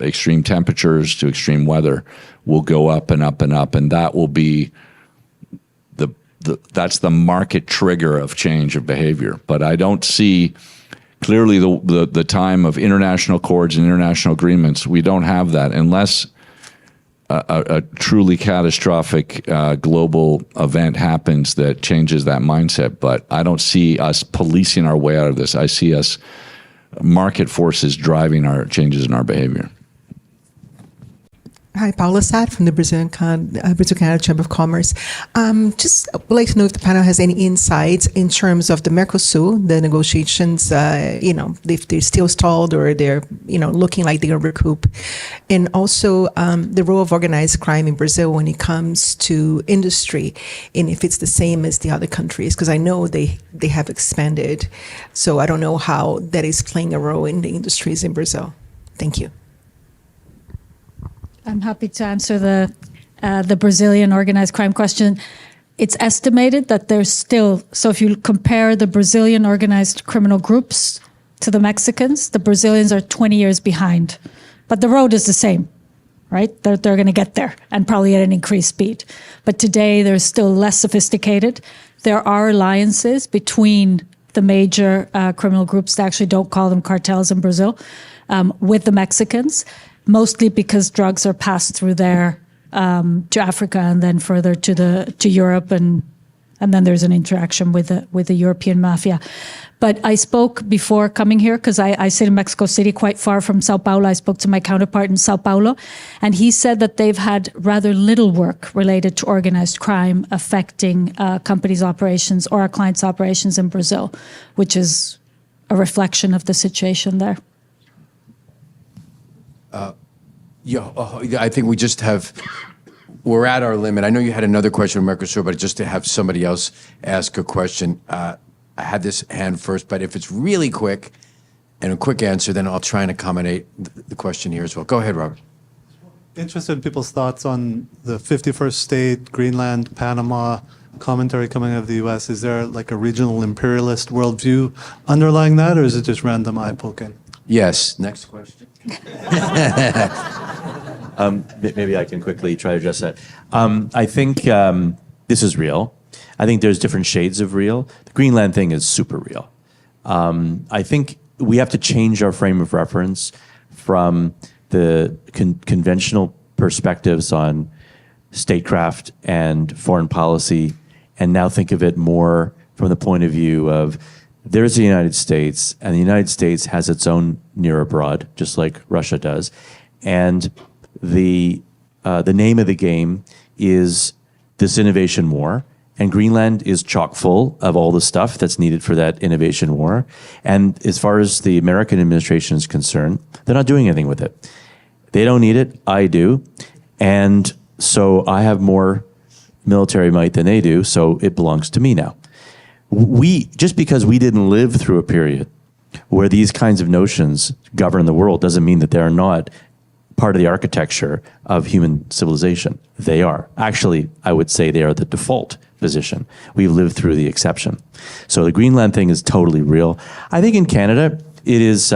extreme temperatures, to extreme weather, will go up and up and up, and that will be that's the market trigger of change of behavior. But I don't see clearly the time of international accords and international agreements. We don't have that unless a truly catastrophic global event happens that changes that mindset. But I don't see us policing our way out of this. I see us market forces driving our changes in our behavior. Hi, Paula Sad from the Brazil-Canada Chamber of Commerce. Just would like to know if the panel has any insights in terms of the Mercosur, the negotiations, if they're still stalled or they're, looking like they're going to recoup. And also the role of organized crime in Brazil when it comes to industry, and if it's the same as the other countries, because I know they have expanded. So I don't know how that is playing a role in the industries in Brazil. Thank you. I'm happy to answer the Brazilian organized crime question. It's estimated that there's still, so if you compare the Brazilian organized criminal groups to the Mexicans, the Brazilians are 20 years behind. But the road is the same, right? They're going to get there and probably at an increased speed. But today they're still less sophisticated. There are alliances between the major criminal groups that actually don't call them cartels in Brazil with the Mexicans, mostly because drugs are passed through there to Africa and then further to Europe and and then there's an interaction with the European mafia. But I spoke before coming here, because I sit in Mexico City, quite far from Sao Paulo. I spoke to my counterpart in Sao Paulo, and he said that they've had rather little work related to organized crime affecting companies' operations or our clients' operations in Brazil, which is a reflection of the situation there. I think we're at our limit. I know you had another question on Mercosur, but just to have somebody else ask a question. I had this hand first, but if it's really quick and a quick answer, then I'll try and accommodate the question here as well. Go ahead, Robert. Interested in people's thoughts on the 51st state, Greenland, Panama, commentary coming out of the U.S. Is there like a regional imperialist worldview underlying that, or is it just random eye poking? Yes. Next question. Maybe I can quickly try to address that. I think this is real. I think there's different shades of real. The Greenland thing is super real. I think we have to change our frame of reference from the conventional perspectives on statecraft and foreign policy, and now think of it more from the point of view of there's the United States, and the United States has its own near abroad, just like Russia does, and the name of the game is this innovation war. And Greenland is chock full of all the stuff that's needed for that innovation war. And as far as the American administration is concerned, they're not doing anything with it. They don't need it. I do. And so I have more military might than they do, so it belongs to me now. Just because we didn't live through a period where these kinds of notions govern the world doesn't mean that they're not part of the architecture of human civilization. They are. Actually, I would say they are the default position. We've lived through the exception. So the Greenland thing is totally real. I think in Canada, it is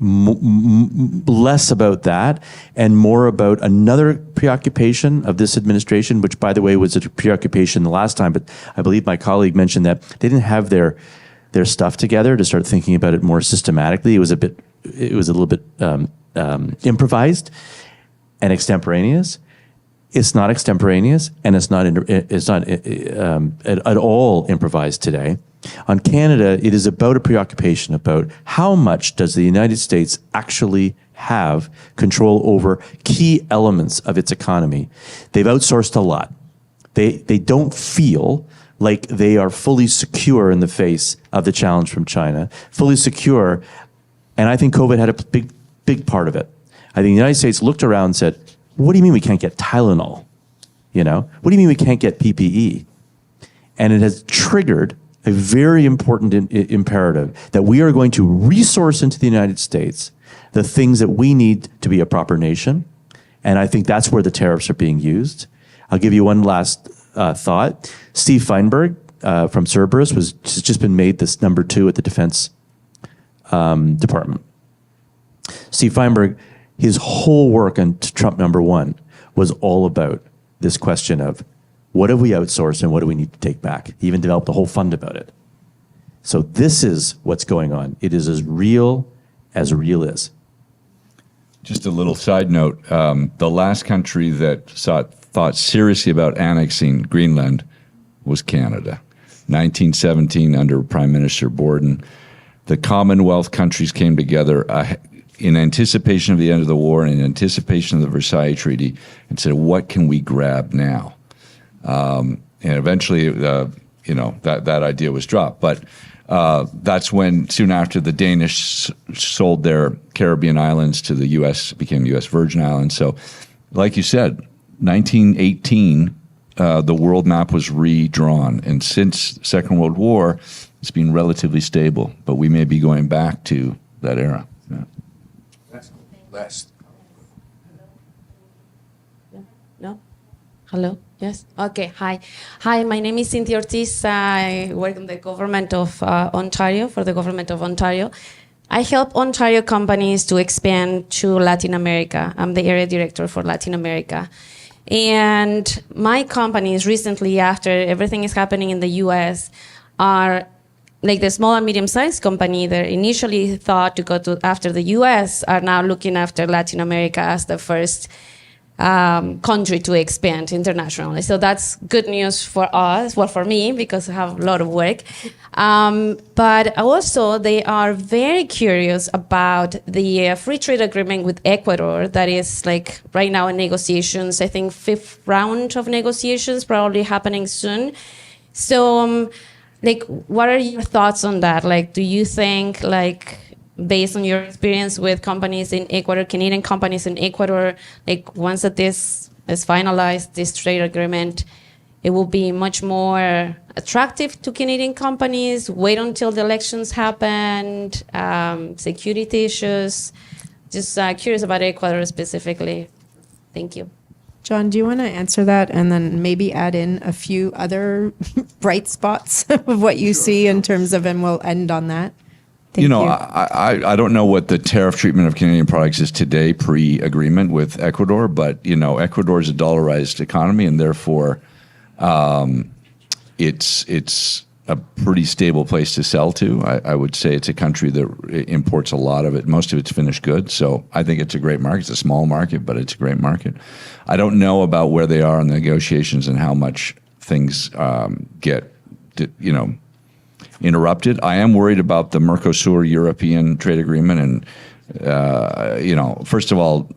less about that and more about another preoccupation of this administration, which, by the way, was a preoccupation the last time, but I believe my colleague mentioned that they didn't have their stuff together to start thinking about it more systematically. It was a little bit improvised and extemporaneous. It's not extemporaneous, and it's not at all improvised today. On Canada, it is about a preoccupation about how much does the United States actually have control over key elements of its economy. They've outsourced a lot. They don't feel like they are fully secure in the face of the challenge from China, fully secure, and I think COVID had a big part of it. I think the United States looked around and said, what do you mean we can't get Tylenol? What do you mean we can't get PPE? And it has triggered a very important imperative that we are going to resource into the United States the things that we need to be a proper nation. And I think that's where the tariffs are being used. I'll give you one last thought. Steve Feinberg from Cerberus has just been made this number 2 at the Defense Department. Steve Feinberg, his whole work on Trump number 1 was all about this question of what have we outsourced and what do we need to take back? He even developed a whole fund about it. So this is what's going on. It is as real is. Just a little side note. The last country that thought seriously about annexing Greenland was Canada. 1917 under Prime Minister Borden. The Commonwealth countries came together in anticipation of the end of the war and in anticipation of the Versailles Treaty and said, what can we grab now? And eventually, that idea was dropped. But that's when, soon after, the Danish sold their Caribbean islands to the U.S., became U.S. Virgin Islands. So, like you said, 1918, the world map was redrawn. And since the Second World War, it's been relatively stable. But we may be going back to that era. Yeah. Last. No? Hello? Yes? Okay, hi. Hi, my name is Cynthia Ortiz. I work in the government of Ontario, for the government of Ontario. I help Ontario companies to expand to Latin America. I'm the area director for Latin America. And my companies recently, after everything is happening in the US, are like the small and medium-sized company that initially thought to go after the US are now looking after Latin America as the first country to expand internationally. So that's good news for us, well, for me, because I have a lot of work. But also, they are very curious about the free trade agreement with Ecuador that is like right now in negotiations. I think 5th round of negotiations probably happening soon. So, like, what are your thoughts on that? Like, do you think, like, based on your experience with companies in Ecuador, Canadian companies in Ecuador, like once that this is finalized, this trade agreement, it will be much more attractive to Canadian companies? Wait until the elections happen, security issues. Just curious about Ecuador specifically. Thank you. John, do you want to answer that and then maybe add in a few other bright spots of what you see in terms of, and we'll end on that. Thank you. I don't know what the tariff treatment of Canadian products is today pre-agreement with Ecuador, but, Ecuador is a dollarized economy, and therefore it's a pretty stable place to sell to. I would say it's a country that imports a lot of it. Most of it's finished goods, so I think it's a great market. It's a small market, but it's a great market. I don't know about where they are in the negotiations and how much things get, interrupted. I am worried about the Mercosur-European trade agreement, and first of all,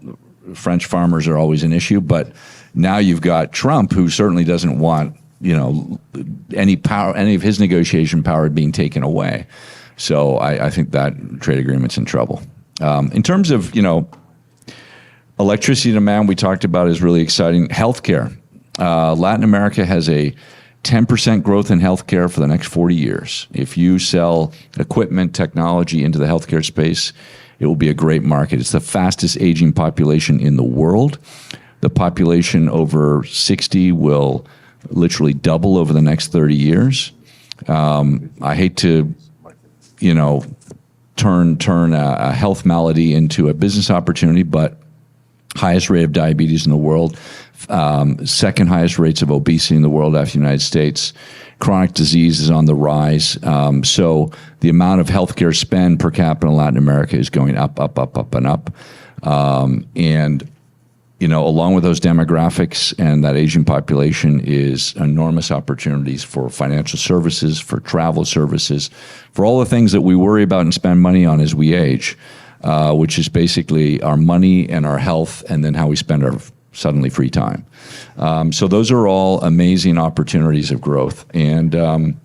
French farmers are always an issue, but now you've got Trump, who certainly doesn't want any of his negotiation power being taken away. So I think that trade agreement's in trouble. In terms of electricity demand, we talked about is really exciting. Healthcare, Latin America has a 10% growth in healthcare for the next 40 years. If you sell equipment, technology into the healthcare space, it will be a great market. It's the fastest aging population in the world. The population over 60 will literally double over the next 30 years. I hate to, turn a health malady into a business opportunity, but highest rate of diabetes in the world, second highest rates of obesity in the world after the United States. Chronic disease is on the rise. So the amount of healthcare spend per capita in Latin America is going up, and up. Along with those demographics and that aging population is enormous opportunities for financial services, for travel services, for all the things that we worry about and spend money on as we age, which is basically our money and our health, and then how we spend our suddenly free time. So those are all amazing opportunities of growth. And,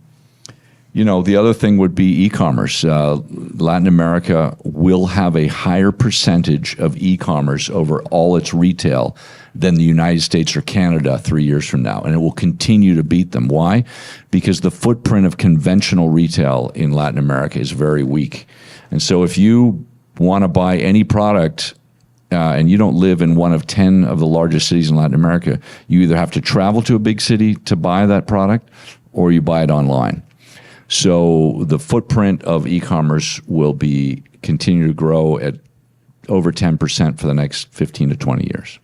the other thing would be e-commerce. Latin America will have a higher percentage of e-commerce over all its retail than the United States or Canada 3 years from now. And it will continue to beat them. Why? Because the footprint of conventional retail in Latin America is very weak. And so if you want to buy any product and you don't live in one of 10 of the largest cities in Latin America, you either have to travel to a big city to buy that product or you buy it online. So the footprint of e-commerce will continue to grow at over 10% for the next 15 to 20 years.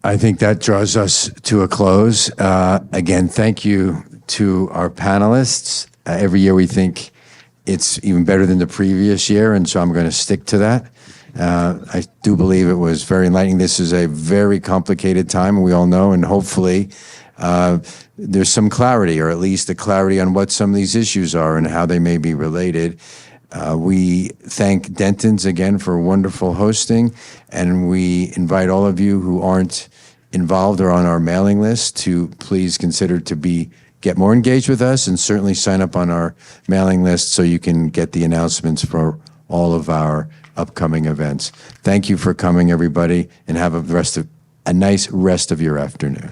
I think that draws us to a close. Again, thank you to our panelists. Every year we think it's even better than the previous year, and so I'm going to stick to that. I do believe it was very enlightening. This is a very complicated time, we all know, and hopefully there's some clarity, or at least a clarity on what some of these issues are and how they may be related. We thank Denton's again for wonderful hosting, and we invite all of you who aren't involved or on our mailing list to please consider to get more engaged with us, and certainly sign up on our mailing list so you can get the announcements for all of our upcoming events. Thank you for coming, everybody, and have a nice rest of your afternoon.